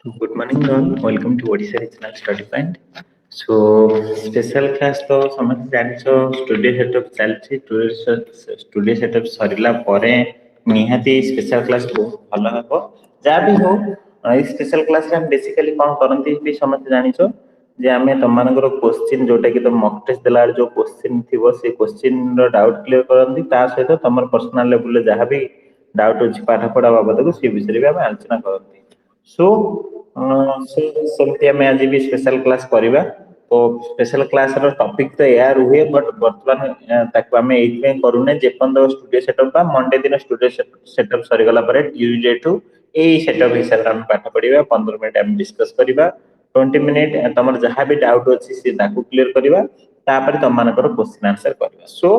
Good morning, all. Welcome to Odisha Regional Study Point. So, special class तो समझ जानिছো studio setup चलछि studio setup सरिला परे निहाती special class बहुत भलो हबो जा भी हो ए स्पेशल क्लास रे हम बेसिकली कोन करंती भी समझ जानिছো जे आमे तमनकर क्वेश्चन जोटा कि तो मॉक टेस्ट देला जो क्वेश्चन थिबो से क्वेश्चन रो डाउट क्लियर करंती ता सहित तमर पर्सनल लेवल रे जहां भी डाउट अछि पाठ पढा बाबत को से विषय रे भी हम आलोचना करंती सो सेमती आम आज भी स्पेशल क्लास करवा तो स्पेशल क्लास टॉपिक तो या रुहे बट बर्तमान आम ये करूने जेपर्यंत स्टूडियो सेटअप मंडे दिन स्टूडियो सेटअप सरीगला ट्यूजडे टू यही सेटअप हिसाब से पाठ पढ़ा 15 मिनिट आम डिस्कस करवा 20 मिनिट तुम जहाँ भी डाउट अच्छी सी क्लीयर करवा तुम मान क्वेश्चन आंसर करवा सो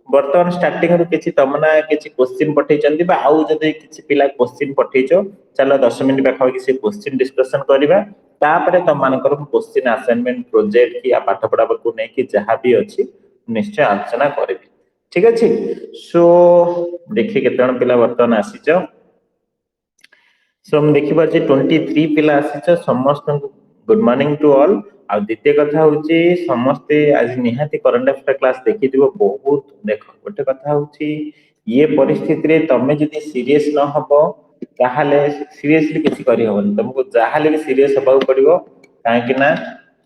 बर्तमान स्टार्टिंग रु किछि तमना किछि क्वेश्चन पठेइचंती बा आउ जदि किछि पिला क्वेश्चन पठेइचो चलो 10 मिनिट पाखा कि से क्वेश्चन डिस्कशन करवा तापर तुम मानकर क्वेश्चन असाइनमेंट प्रोजेक्ट कि पाठ पढ़ा को नहीं कि जहाँ भी अच्छी निश्चय आलोचना करी ठीक अच्छे सो देखिए केते पिला बर्तमान आसीच सो हम देखिबा जे 23 पिला आसीच समस्त गुड मॉर्निंग टू ऑल आ द्वितीय कथा होची समस्ते आज निहाती करंट अफेयर क्लास देखि दिबो बहुत देखो गोटे कथा होची ये परिस्थिति रे तमे जदि सीरियस न हबो ताहाले सीरियसली किछि करि हबन तुमको जाहाले भी सीरियस हबाउ पड़िबो काहे कि ना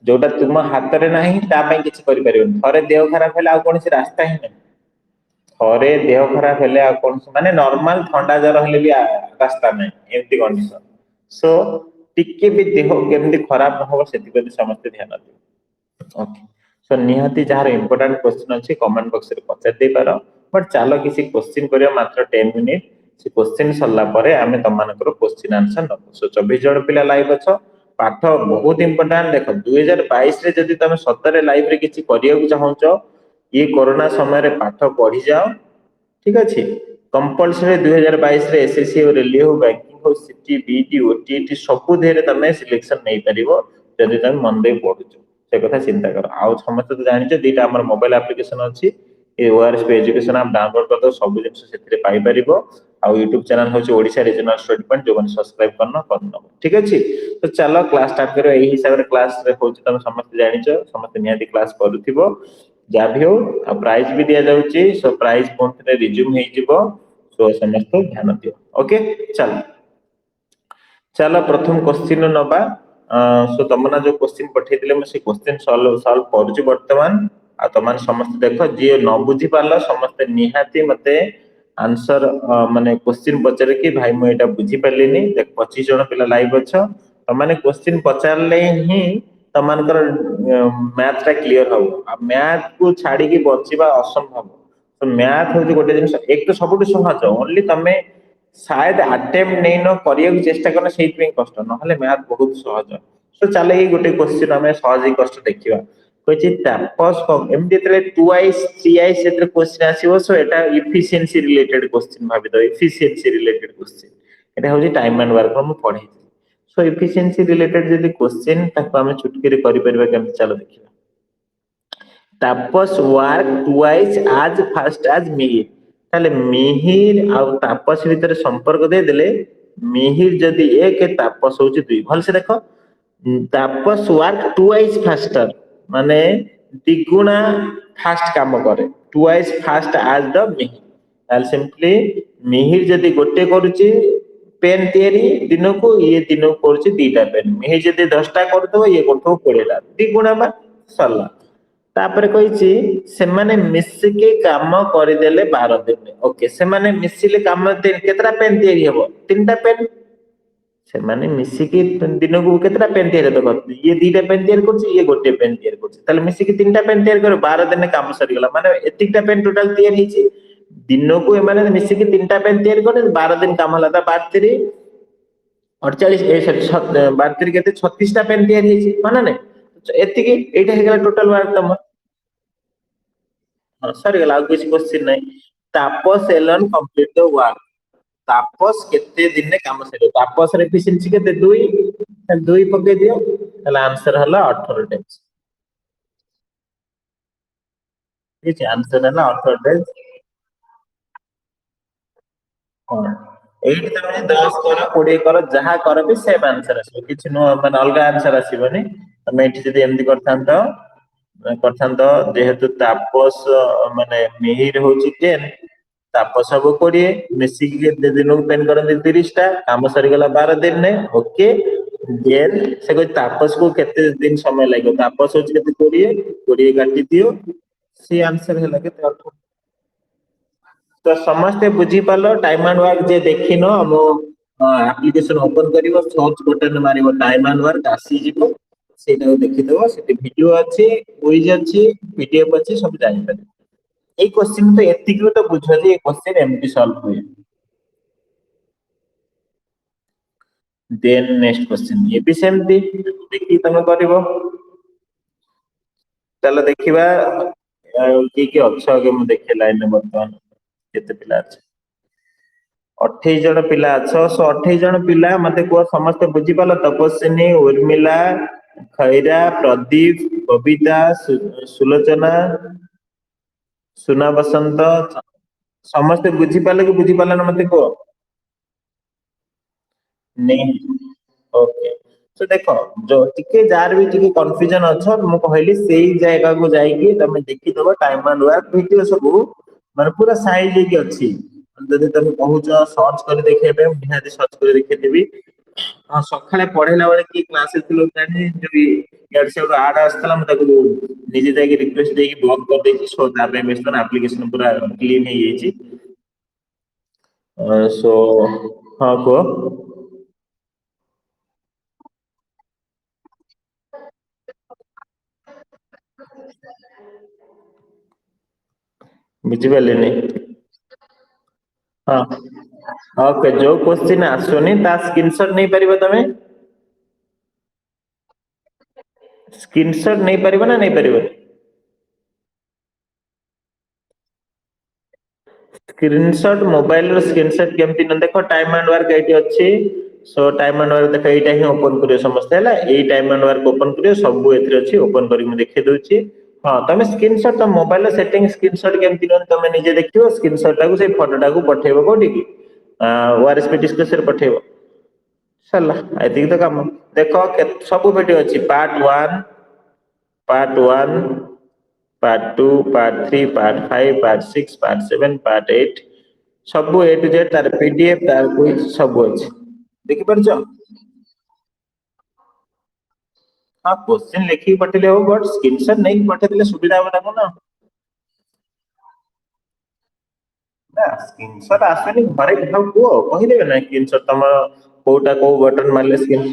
जोटा तुम हाथ रे नाही ता पय किछि करि परिबो थरे देह खराब हेला आ कोनसी रास्ता ही नहीं थरे देह खराब हेले आ कोन माने नॉर्मल ठंडा जर हेले भी रास्ता नहीं एमती कंडीशन सो टिके भी देह केमती खराब न हो सेति प्रति समस्त ध्यान दियो ओके सो निहाती जहार इंपोर्टेंट क्वेश्चन अछि कमेंट बॉक्स रे पचार दे पारो बट चलो किसी क्वेश्चन करियो मात्र 10 मिनिट से क्वेश्चन सरला परे आमे तमानकर क्वेश्चन आंसर नबो सो 24 जण पिला लाइव अछ पाठ बहुत इंपोर्टेंट देखो 2022 रे जदि तमे सतरे लाइव रे किछि करियो चाहौचो ये कोरोना समय रे पाठ पढ़ी जाओ ठीक अच्छे कंपलसरी 2022 रे एसएससी और रेलवे हो बैंकिंग हो सिटी बीटी ओटीटी सब देरे तमे सिलेक्शन नहीं परिबो जदि तमे मन दे पढुचो से कथा चिंता कर आ समस्त तो जानिछो दीटा हमर मोबाइल एप्लीकेशन अछि ए ओआरएस पे एजुकेशन आप डाउनलोड कर दो सब जिंस सेथिरे पाई परिबो आ यूट्यूब चैनल होची ओडिशा रीजनल स्टडी पॉइंट जो सब्सक्राइब करनो ठीक अछि तो चलो क्लास स्टार्ट करो एही हिसाब रे क्लास रे होची तमे समस्त जानिछो समस्त नियादी क्लास करूथिबो जा भी हो प्राइज भी दिया जाउची सो प्राइज कोनते रिज्यूम हे जिवो सो समस्त ध्यान दियो ओके चल चलो प्रथम क्वेश्चन नबा सो तमना जो क्वेश्चन पठे दिले म से क्वेश्चन सॉल्व करूची वर्तमान आ तमान समस्त देखो जे न बुझी पारला समस्त निहाती मते आंसर माने क्वेश्चन पचारे कि भाई मु एटा बुझी पारलिनी देख 25 जण पिला लाइव अछ त माने क्वेश्चन पचारले ही तमानकर मैथ टा क्लियर हो आ मैथ को छाड़ी की बचिबा असंभव तो मैथ हो गोटे जिनिस एक तो सबुठ सहज ओनली तमे शायद अटेम्प्ट नहीं न करिया चेष्टा करना सेति में कष्ट नहले मैथ बहुत सहज सो चले ही गोटे क्वेश्चन हमें सहज ही कष्ट देखिबा कहिछि तापस एमडी तले 2i 3i सेत्र क्वेश्चन आसीबो सो एटा एफिशिएंसी रिलेटेड क्वेश्चन भाबी दो एफिशिएंसी रिलेटेड क्वेश्चन एटा होछि टाइम एंड वर्क हम पढै सो एफिशिएंसी रिलेटेड जदि क्वेश्चन ताको हमें चुटकी रे करि परबा केम चलो देखिबा तापस वर्क ट्वाइस आज फास्ट आज मिहिर ताले मिहिर आ तापस भीतर संपर्क दे देले मिहिर जदि एक तापस होछि 2 भल से देखो तापस वर्क ट्वाइस फास्टर माने द्विगुणा फास्ट काम करे ट्वाइस फास्ट आज द मिहिर ताल सिंपली मिहिर जदि गोटे करूची पेन तैयारी दिन को ये दिन को करूची दीटा पेन मिहिर जदि 10टा करथबो ये करथबो 20टा द्विगुणा बा सरला तापर कहिछि सेमाने मिसिके काम କରିदेले 12 दिन ओके सेमाने मिसिले काम केतरा पेन तैयारी हबो तीनटा पेन सेमाने मिसिके दिन को केतरा पेन तैयारी देखो ये दीटा पेन तैयारी करछि ये गोटे पेन तैयारी करछि ताले मिसिके तीनटा पेन तैयारी करो 12 दिन काम सरी गेला माने एतिकटा पेन टोटल तैयारी हिछि दिन को एमाने मिसिके तीनटा पेन तैयारी करे 12 दिन काम हला ता 12 48 ए सॉरी 12 केते 36 टा पेन तैयारी हिछि माने नै एतिके एटा हे गेला टोटल वर्क तम सरी गला कुछ क्वेश्चन नहीं तापस एलन कंप्लीट द वर्क तापस केते दिन ने काम सरे तापस रे एफिशिएंसी केते 2 पके दियो ताला आंसर हला 18 डेज ठीक है आंसर हला 18 डेज हां ଏଇଠି ତମେ 10 କର 20 କର ଯାହା କର ବି ସେମ୍ ଆନ୍ସର ଆସିବ, କିଛି ନୁହଁ ମାନେ ଅଲଗା ଆନ୍ସର ଆସିବନି। ତମେ ଏଠି ଯଦି ଏମିତି କରିଥାନ୍ତ ଯେହେତୁ ତାପସ ମାନେ ମିହିର ହଉଛି 10, ତାପସ ହବ 20, ମିଶିକି ଦିନକୁ ପେନ୍ କରନ୍ତି 30ଟା, କାମ ସରିଗଲା 12 ଦିନରେ। ଓକେ, ଦେନ୍ ସେ କହୁଛି ତାପସ କୁ କେତେ ଦିନ ସମୟ ଲାଗିବ, ତାପସ ହଉଛି କେତେ 20, 20 କାଟିଦିଅ, ସେ ଆନ୍ସର ହେଲା କେତେ 18। ତ ସମସ୍ତେ ବୁଝିପାରିଲ ଟାଇମ ଆଣ୍ଡ ୱାର୍କ ଯିଏ ଦେଖିନ ଆମ ଆପ୍ଲିକେସନ ଓପନ କରିବ, ସର୍ଚ୍ଚ ବଟନ ମାରିବ ଟାଇମ ଆଣ୍ଡ ୱାର୍କ ଆସିଯିବ, ସେଇଟାକୁ ଦେଖିଦବ, ସେଠି ଭିଡିଓ ଅଛି, କୁଇଜ ଅଛି, ପିଡିଏଫ ଅଛି, ସବୁ ଜାଣିପାରିବ। ଏଇ କୋଶ୍ଚିନ୍ ତ ଏତିକିରୁ ତ ବୁଝ ଯେ ଏଇ କୋଶ୍ଚିନ୍ ଏମିତି ସଲ୍ଭ ହୁଏ। ଦେନ୍ ନେକ୍ସଟ କୋଶ୍ଚିନ୍ ଇଏ ବି ସେମିତି ଦେଖିକି ତମେ କରିବ। ଚାଲ ଦେଖିବା ଆଉ କିଏ କିଏ ଅଛ ଆଗେ ମୁଁ ଦେଖେ ଲାଇନରେ ବର୍ତ୍ତମାନ କେତେ ପିଲା ଅଛ। 28 ଜଣ ପିଲା ଅଛ। 28 ଜଣ ପିଲା ମତେ କୁହ ସମସ୍ତେ ବୁଝିପାରିଲ? ତପସ୍ୱିନୀ, ଉର୍ମିଲା, ଖଇରା, ପ୍ରଦୀପ, ବବିତା, ସୁଲୋଚନା, ସୁନା ବସନ୍ତ, ସମସ୍ତେ ବୁଝିପାରିଲେ କି ବୁଝିପାରିଲ ନା ମତେ କୁହ? ଓକେ, ତ ଦେଖ ଟିକେ ଯାହାର ବି ଟିକେ କନଫ୍ୟୁଜନ ଅଛ, ମୁଁ କହିଲି ସେଇ ଜାଗାକୁ ଯାଇକି ତମେ ଦେଖିଦବ ଟାଇମ ଆଣ୍ଡ ୱାର୍କ ଭିଡିଓ ସବୁ ମାନେ ପୁରା ସାଇଜ ହେଇକି ଅଛି। ଯଦି ତମେ କହୁଛ ସର୍ଚ୍ଚ କରି ଦେଖିବା ପାଇଁ, ମୁଁ ନିହାତି ସର୍ଚ୍ଚ କରି ଦେଖେଇଦେବି। ହଁ ସକାଳେ ପଢେଇଲା ବେଳେ କିଏ କ୍ଲାସ ରେ ଥିଲ କେଜାଣି, ଯଦି ଇଆଡୁ ସିଆଡୁ ଆଡ ଆସିଥିଲା ମୁଁ ତାକୁ ନିଜେ ଯାଇକି ରିକ୍ୱେଷ୍ଟ ଦେଇକି ବ୍ଲକ କରିଦେଇଛି। ସୋ ତା ପାଇଁ ବ୍ୟସ୍ତ ନାହିଁ, ଆପ୍ଲିକେସନ ପୁରା କ୍ଲିନ ହେଇଯାଇଛି। ସୋ ହଁ କୁହ। ବୁଝିପାରିଲିନି। ହଁ ଓକେ, ଯୋଉ କୋଶ୍ଚିନ୍ ଆସୁନି ତା ସ୍କ୍ରିନସଟ ନେଇପାରିବ ତମେ? ସ୍କ୍ରିନସଟ ନେଇପାରିବ ନା ନେଇପାରିବନି? ସ୍କ୍ରିନସଟ୍ ମୋବାଇଲ ର ସ୍କ୍ରିନସଟ୍ କେମିତି ନ ଦେଖ ଟାଇମ ଆଣ୍ଡ ୱାର୍କ ଏଇଠି ଅଛି। ସୋ ଟାଇମ ଆଣ୍ଡ ୱାର୍କ ଦେଖ ଏଇଟା ହିଁ ଓପନ କରିବ ସମସ୍ତେ ହେଲା, ଏଇ ଟାଇମ ଆଣ୍ଡ ୱାର୍କ ଓପନ କରିବ, ସବୁ ଏଥିରେ ଅଛି ଓପନ କରିକି ମୁଁ ଦେଖେଇ ଦଉଛି। ହଁ ତମେ ସ୍କ୍ରିନସଟ ତମ ମୋବାଇଲ ସେଟିଂ ସ୍କ୍ରିନସଟ କେମିତି ନିଅନ୍ତି ତମେ ନିଜେ ଦେଖିବ, ସ୍କ୍ରିନସଟ ଟାକୁ ସେଇ ଫଟୋଟାକୁ ପଠେଇବ କୋଉଠିକି ଓଆରଏସପି ଡିସ୍କସରେ ପଠେଇବ। ସରିଲା, ଏତିକି ତ କାମ। ଦେଖ ସବୁ ଭିଡିଓ ଅଛି part 1, part 1, part 2, part 3, part 5, part 6, part 7, part 8, ସବୁ ଏ ଟୁ ଜେଡ୍ ତାର ପିଡିଏଫ ତାର କୁଇଜ ସବୁ ଅଛି। ଦେଖିପାରୁଛ? ହଁ କୋଶ୍ଚିନ୍ ଲେଖିକି ପଠେଇଲେ ହବ, ବଟ ସ୍କ୍ରିନସଟ ନେଇକି ପଠେଇଦେଲେ ସୁବିଧା ହବ ତାକୁ ନା। ନା ସ୍କ୍ରିନସଟ ଆସୁନି, ଘରେ କାହାକୁ କୁହ କହିଦେବେ ନା ସ୍କ୍ରିନସଟ ତମର କୋଉଟା କୋଉ ବଟନ ମାରିଲେ ସ୍କ୍ରିନ୍।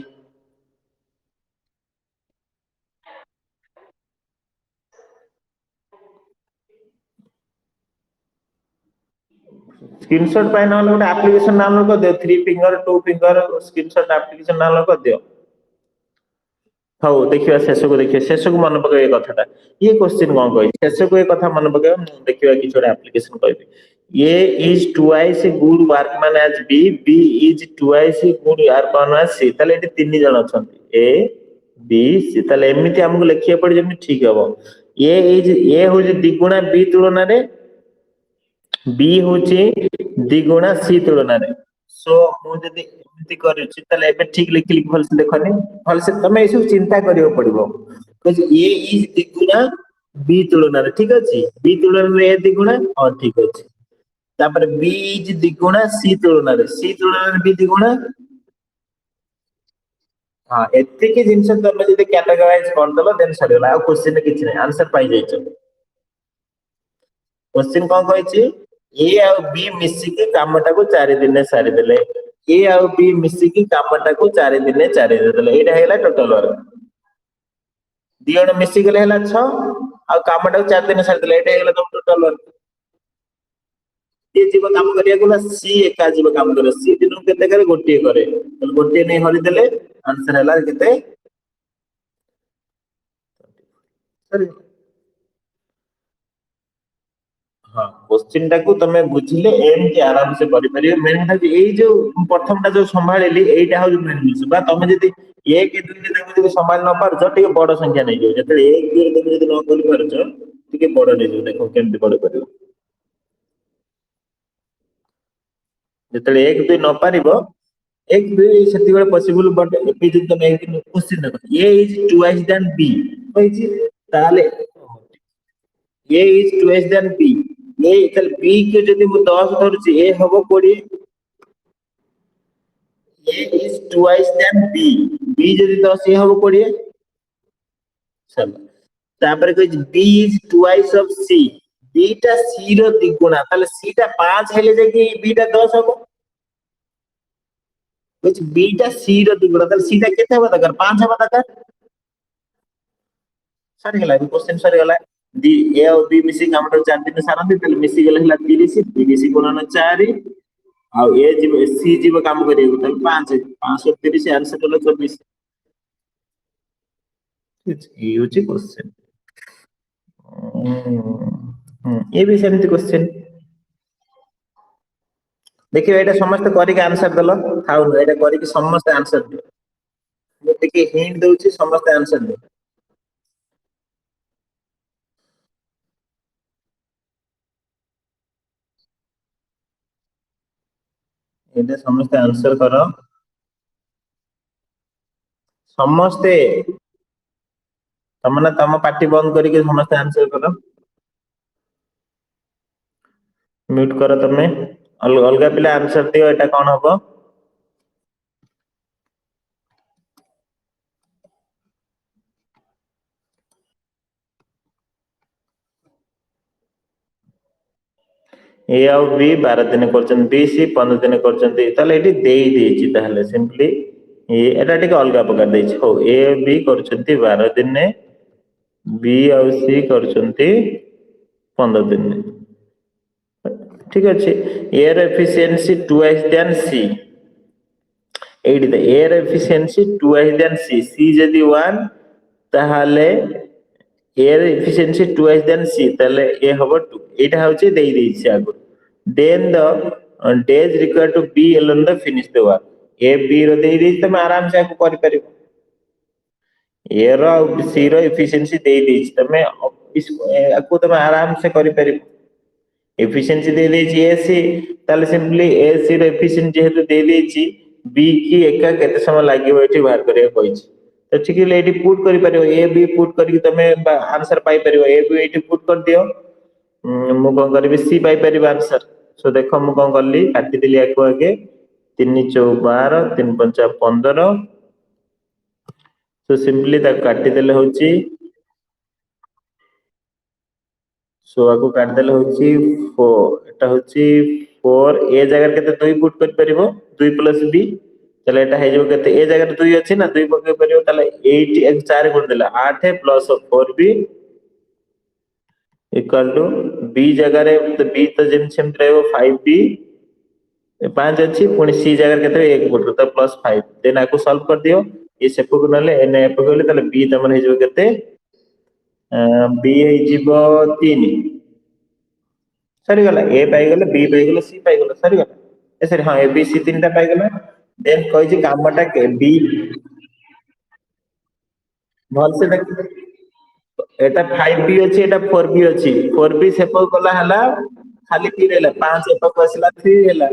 ସ୍କ୍ରିନସଟ ପାଇଁ ନହେଲେ ଗୋଟେ ଆପ୍ଲିକେସନ ଡାଉନଲୋଡ କରିଦିଅ, three finger two finger screenshot application download କରିଦିଅ। ହଉ ଦେଖିବା ଶେଷକୁ, ଦେଖିବା ଶେଷକୁ ମନେ ପକେଇବା ଏଇ କଥାଟା। ଇଏ କୋଶ୍ଚିନ୍ କଣ କହିଛି ଶେଷକୁ ଏ କଥା ମନେ ପକେଇବା, ମୁଁ ଦେଖିବା କିଛି ଗୋଟେ ଆପ୍ଲିକେସନ କହିବି। A is twice good workman as B, B is twice good workman as C, ତାହେଲେ ଏଠି ତିନି ଜଣ ଅଛନ୍ତି A B C, ତାହେଲେ ଏମିତି ଆମକୁ ଲେଖିବାକୁ ପଡିବ ଯେମିତି ଠିକ ହବ। A ହଉଛି ଦି ଗୁଣା B ତୁଳନାରେ, B ହଉଛି ଦି ଗୁଣା C ତୁଳନାରେ। ସୋ ମୁଁ ଯଦି ଏମିତି କରିଛି ତାହେଲେ ଏବେ ଠିକ ଲେଖିଲି କି ଭଲସେ ଦେଖନି, ଭଲସେ ତମେ ଏଇସବୁ ଚିନ୍ତା କରିବାକୁ ପଡିବ। A is ଦି ଗୁଣା B ତୁଳନାରେ, ଠିକ ଅଛି B ତୁଳନାରେ A ଦି ଗୁଣା, ହଁ ଠିକ ଅଛି। ତାପରେ B is ଦି ଗୁଣା C ତୁଳନାରେ, C ତୁଳନାରେ B ଦି ଗୁଣା। ହଁ ଏତିକି ଜିନିଷ ତମେ ଯଦି କ୍ୟାଟେଗୋରାଇଜ କରିଦବ ଦେନ୍ ସରିଗଲା, ଆଉ କୋଶ୍ଚିନରେ କିଛି ନାହିଁ, ଆନ୍ସର ପାଇଯାଇଛ। କୋଶ୍ଚିନ୍ କଣ କହିଛି, A ଆଉ B ମିଶିକି କାମଟାକୁ 4 ଦିନରେ ସାରିଦେଲେ। A ଆଉ B ମିଶିକି କାମଟାକୁ 4 ଦିନରେ ସାରିଦେଲେ, ଏଇଟା ହେଇଗଲା ଟୋଟାଲ ୱାର୍କ। ଦି ଜଣ ମିଶିଗଲେ ହେଲା 6, ଆଉ କାମଟାକୁ 4 ଦିନରେ ସାରିଦେଲେ, ଏଇଟା ହେଇଗଲା ତମ ଟୋଟାଲ ୱାର୍କ। କିଏ ଯିବ କାମ କରିବାକୁ ନା C ଏକା ଯିବ କାମ କରିବାକୁ, C ଦିନକୁ କେତେ କରେ ଗୋଟିଏ କରେ, ଗୋଟିଏ ନେଇ ହରିଦେଲେ ଆନ୍ସର ହେଲା କେତେ? ସରି। ହଁ କୋଶ୍ଚିନ୍ ଟାକୁ ତମେ ବୁଝିଲେ ଏମିତି ଆରାମ ସେ କରିପାରିବେ, ମେନ୍ କଥା ଏଇ ଯୋଉ ପ୍ରଥମ ଟା ଯୋଉ ସମ୍ଭାଳିଲି ଏଇଟା ହଉଛି ମେନ୍ ଜିନିଷ ବା, ତମେ ଯଦି 1 2 ରେ ତାକୁ ଯଦି ସମ୍ଭାଳି ନ ପାରୁଛ ଟିକେ ବଡ ସଂଖ୍ୟା ନେଇଯିବ, ଯେତେବେଳେ 1 2 ରେ ତମେ ଯଦି ନ କରିପାରୁଛ ଟିକେ ବଡ ନେଇଯିବ, ଦେଖ କେମିତି ବଡ କରିବ। ଯେତେବେଳେ 1 2 ନ ପାରିବ 1 2 ସେତିକି ପସିବଲ ବଟ୍ ଏବେ ଯଦି ତମେ କ୍ୱେଶ୍ଚିନ୍ ଦେଖ A is twice than B କହିଛି ତାହେଲେ A is twice than B A ତାହେଲେ B କୁ ଯଦି ମୁଁ 10 ଧରୁଛି A ହବ 20 A is twice than B B ଯଦି 10 A ହବ 20 ଚାଲ ତାପରେ କହିଛି B is twice of C B ଟା C ର ଦ୍ୱିଗୁଣା ତାହେଲେ C ଟା 5 ହେଲେ ଯାଇକି B ଟା 10 ହବ କହିଛି B ଟା C ର ଦ୍ୱିଗୁଣା ତାହେଲେ C ଟା କେତେ ହବା ଦରକାର 5 ହବା ଦରକାର ସରିଗଲା କ୍ୱେଶ୍ଚନ ସରିଗଲା ଦି A ଆଉ B ମିଶି କାମଟା 4 ଦିନ ସାରନ୍ତି ତାହେଲେ ମିଶି ଗଲେ ହେଲା 30 30 ଗୁଣନ 4 ଆଉ A ଯିବ C ଯିବ କାମ କରିବାକୁ ତାହେଲେ 5 530 ଆନ୍ସର ହେଲା 24 ये हଉଛି क्वेश्चन ये भी ସେମିତି क्वेश्चन ଦେଖିବ ଏଇଟା ସମସ୍ତେ କରିକି ଆନ୍ସର ଦେଲ ଥାଉ ଏଇଟା କରିକି ସମସ୍ତେ ଆନ୍ସର ଦିଅ ମୁଁ ଟିକେ ହିଣ୍ଟ ଦଉଛି ସମସ୍ତେ ଆନ୍ସର ଦିଅ ଏଇଟା ସମସ୍ତେ ଆନ୍ସର କର ସମସ୍ତେ ତମେ ନା ତମ ପାଟି ବନ୍ଦ କରିକି ସମସ୍ତେ ଆନ୍ସର କର म्यूट करो तमे अलग पिला आंसर दियो एटा कौन हबो ए आउ बी 12 दिन करछन बी सी 15 दिन करछन ताले एटी देई देछि ताले सिंपली ए एटा टिके अलग प्रकार देछि हो ए बी करछन्ती 12 दिन बी आउ सी करछन्ती 15 दिन ठीक अछि air efficiency twice then C एटी the air efficiency twice then C C जदी 1 ताहाले air efficiency twice then C ताले ए हबो 2 एटा होछि देई देछि आगु then the days required to be alone the finish the work ए बी रो देई देछि तमे आराम से आगु करि परिबो ए रो सी रो एफिशिएंसी देई देछि तमे आगु तमे आराम से करि परिबो एफिशिएंसी दे देछि ए सी ताले सिंपली ए सी रो एफिशिएंसी जेहेतु दे देछि बी की एका केते समय लागिवो एठी बाहर करिया कहिछि तो ठीक है एठी पुट करि परिबो ए बी पुट करके तमे आंसर पाई परिबो ए बी एठी पुट कर दियो मु कोन करबी सी पाई परिबो आंसर सो देखो मु कोन करली काटी देली आको आगे 3 4 12 3 5 15 सो सिंपली ता काटी देले होची सो आको काट देले होची 4 एटा होची 4 ए जगह केते 2 पुट कर परिबो 2 प्लस बी তাহলে এটা হয়ে যাবে কেতে এ জায়গাটা 2 আছে না 2 পকাই পারিব তাহলে 8 এক 4 গুণ দেলা 8 plus 4b equal to B जगह रे तो बी तो जेम सेम रहबो 5b 5 अछि पुनी सी जगह केते 1 पुट तो प्लस 5 देन आको सॉल्व कर दियो ये सेपो को नले एन एपो गले ताले बी तमन हे जो केते बी हे जीवो 3 सरी गला ए पाई गले बी पाई गले सी पाई गले सरी गला ए सरी हां ए बी सी तीनटा पाई गले देन कहि जे कामटा के बी भल से देख এটা 5b ଅଛି এটা 4b ଅଛି 4b ସେପକ କଲା ହେଲା ଖାଲି 3 ହେଲା 5 ଏପକ ଆସିଲା 3 ହେଲା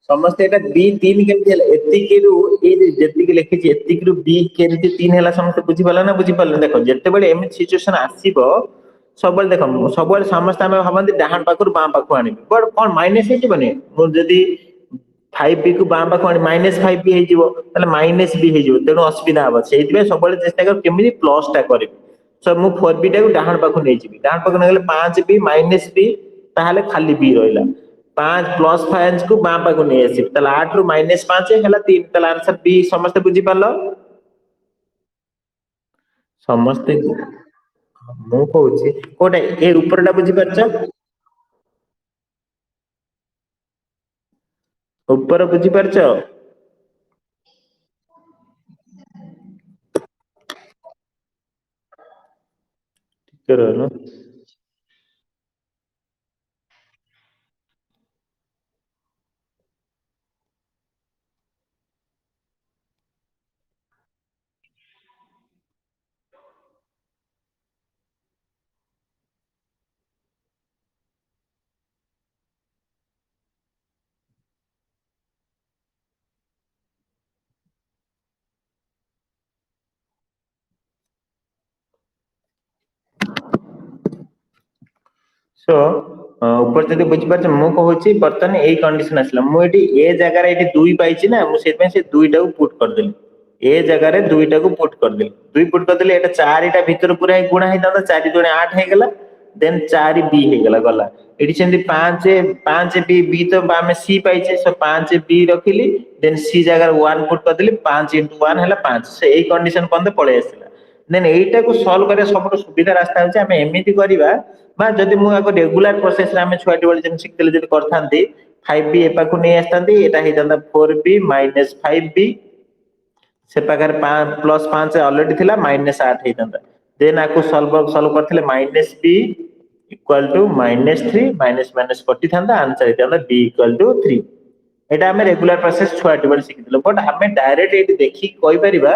ସମସ୍ତେ এটা b 3 କେମିତି ହେଲା ଏତିକିରୁ ଏଇ ଯେତିକି ଲେଖିଛି ଏତିକିରୁ b କେମିତି 3 ହେଲା ସମସ୍ତେ ବୁଝି ପାରିଲା ନା ବୁଝି ପାରିଲେ ଦେଖ ଯେତେବେଳେ ଏମିତି ସିଚୁଏସନ ଆସିବ ସବୁବେଳେ ଦେଖ ସବୁବେଳେ ସମସ୍ତେ ଆମେ ଭାବନ୍ତି ଡାହାଣ ପାଖରୁ ବାଁ ପାଖକୁ ଆଣିବି ବଟ କଣ ମାଇନସ ହେଇଯିବନି ମୁଁ ଯଦି 5b କୁ ବାଁ ପାଖକୁ ଆଣି ମାଇନସ 5b ହେଇଯିବ ତାହେଲେ ମାଇନସ b ହେଇଯିବ ତେଣୁ ଅସୁବିଧା ହବ ସେଇଥିପାଇଁ ସବୁବେଳେ ଚେଷ୍ଟା କର କେମିତି ପ୍ଲସ ଟା କରିବି ସो ମୁଁ 4b ଟାକୁ ଡାହାଣ ପାଖକୁ ନେଇଯିବି ଡାହାଣ ପାଖକୁ ନେଇଗଲେ 5b ମାଇନସ b ତାହେଲେ ଖାଲି b ରହିଲା 5 ପ୍ଲସ 5 କୁ ବାଁ ପାଖକୁ ନେଇ ଆସିବି ତାହେଲେ 8 ରୁ ମାଇନସ 5 ହେଲା 3 ତାହେଲେ ଆନ୍ସର b ସମସ୍ତେ ବୁଝି ପାରିଲ ସମସ୍ତେ ମୁଁ କହୁଛି କୋଉଟା ଏ ଉପରଟା ବୁଝିପାରୁଛ ଉପର ବୁଝିପାରୁଛ ଟିକେ ରହିଲ सो ऊपर जदि बुझिपार मु कहूँ बर्तमान यही कंडीशन आसला मुझे ए जगार ये दुई पाई ना मुझे से दुईटा को पुट करदेली ए जगार दुईटा को पुट करदेली दुई पुट करदेली एटा चारिटा भितर पूरा गुणा होता चारि दुणे 8 ହେଇଗଲା देन 4 बी ହେଇଗଲା गला एटी सेमती 5 5 बी बी तो आमे सी पाइछे सो 5 बी रखिली देन सी जगार 1 पुट करदेली 5 * 1 ହେଲା 5 से एई कंडीशन पंदे पळे आसिला देन एईटा को सॉल्व करे सबटु सुविधा रास्ता होचे आमे एमिति करिबा बा जदि मु आको रेगुलर प्रोसेस रे आमे छुआटी बेले जेन शिखतेले जदि करथांती 5b एपाकु नै आस्तांती एटा हे जांदा 4b - 5b से पाखरे प्लस 5 ऑलरेडी थिला -8 हे जांदा देन आको सॉल्व सॉल्व करथिले -b equal to -3 minus minus कटि थांदा आंसर हे जांदा b इक्वल टू 3 एटा हमें रेगुलर प्रोसेस छुआटी बेले शिखिथिलो बट हमें डायरेक्ट एटी देखि कहि परिबा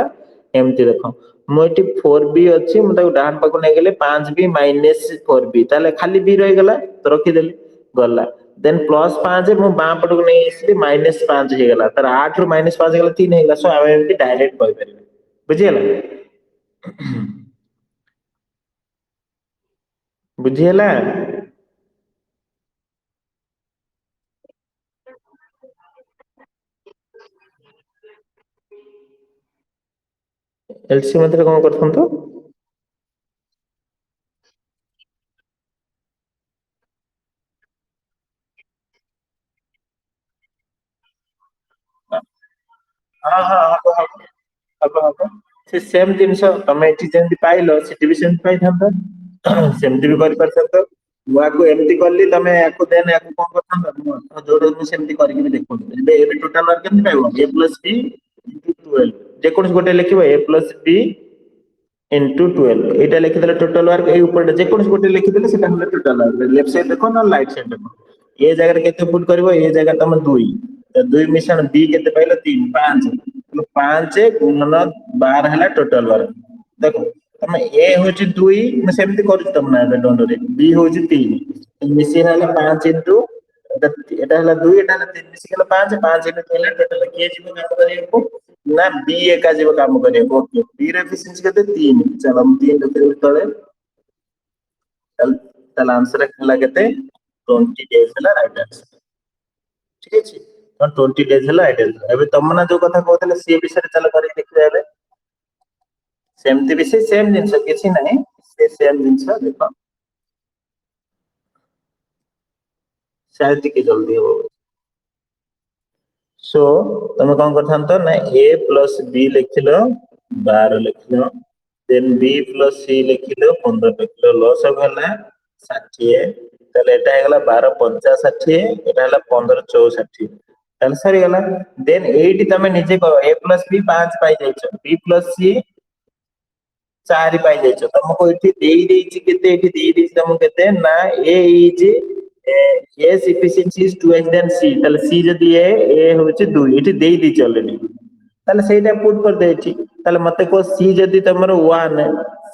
एमति देखो मु एटी 4b अछि मु ताको डान पाको नै गेले 5b - 4b ताले खाली b रहि गेला तो रखि देली गला देन प्लस 5 मु बां पटको नै आसीली -5 हे गेला तर 8 रु -5 हे गेला 3 हे गेला सो हमें एमति डायरेक्ट कहि परिबा बुझि गेला बुझि गेला एलसी मतलब कोन करथंतु हां हां हबो से सेम जिंस तमे एठी जेंति पाइलो सेठी भी सेम पाई थांता सेमति भी करि परथंतो मु आको एमति करली तमे आको देन आको कोन करथंतो जोडो मु सेमति करिकि भी देखो एबे टोटल मार्क केमति पाइबो a + b * 12 जे कोन गोटे लिखिबो a + b into 12 एटा लिखि देले टोटल मार्क ए ऊपर जे कोन गोटे लिखि देले सेटा होला टोटल मार्क लेफ्ट साइड देखो ना राइट साइड देखो ए जगह केते पुट करबो ए जगह तम 2 तो 2 मिशन b केते पाइलो 3 5 तो 5 गुणन 12 हला टोटल मार्क देखो तमे ए होची 2 मैं सेमति करू तम ना डोंट वरी b होची 3 मिसी हला 5 into এটা হলা 2 এটা হলা 3 মিশি গেল 5 5 এটা হলা টোটাল কে জীব কাম করিବାକୁ ନା B ଏକା ଯିବ କାମ କରିବାକୁ ଓକେ B ର ଏଫିସିଏନ୍ସି କେତେ 3 ଚାଲ ମୁଁ 3 ରଖିଦେବି ତଳେ ତାହେଲେ ଆନ୍ସର ହେଲା କେତେ 20 ଡେଜ ହେଲା ରାଇଟ ଆନ୍ସର ଠିକ ଅଛି ତ 20 ଡେଜ ହେଲା ରାଇଟ ଆନ୍ସର ଏବେ ତମ ନା ଯୋଉ କଥା କହୁଥିଲେ ସିଏ ବିଷୟରେ ଚାଲ କରିକି ଦେଖିବା ଏବେ ସେମିତି ବି ସେମ ଜିନିଷ କିଛି ନାହିଁ ସେ ସେମ ଜିନିଷ ଦେଖ शायद ଟିକେ ଜଲ୍ଦି ହବ सो ତମେ କଣ କରିଥାନ୍ତ ନା a ପ୍ଲସ b ଲେଖିଲ 12 ଲେଖିଲ ଦେନ୍ b ପ୍ଲସ c ଲେଖିଲ 15 ଲେଖିଲ ଲସ ହେଲା 60 ତାହେଲେ ଏଟା ହେଇଗଲା 12 50 60 ଏଟା ହେଲା 15 64 ତାହେଲେ ସରିଗଲା ଦେନ୍ ଏଇଠି ତମେ ନିଜେ କହ a ପ୍ଲସ b 5 ପାଇ ଯାଇଛ b ପ୍ଲସ c 4 ପାଇ ଯାଇଛ ତମକୁ ଏଠି ଦେଇ ଦେଇଛି କେତେ ଏଠି ଦେଇ ଦେଇଛି ତମକୁ କେତେ ନା a is S efficiency is 2x than C ତାହେଲେ C ଯଦି A ହଉଛି 2 ଏଠି ଦେଇ ଦେଇଛି ଅଲରେଡି ତାହେଲେ ସେଇଟା ପୁଟ୍ କରିଦେଇଛି ତାହେଲେ ମତେ କୁହ C ଯଦି ତମର 1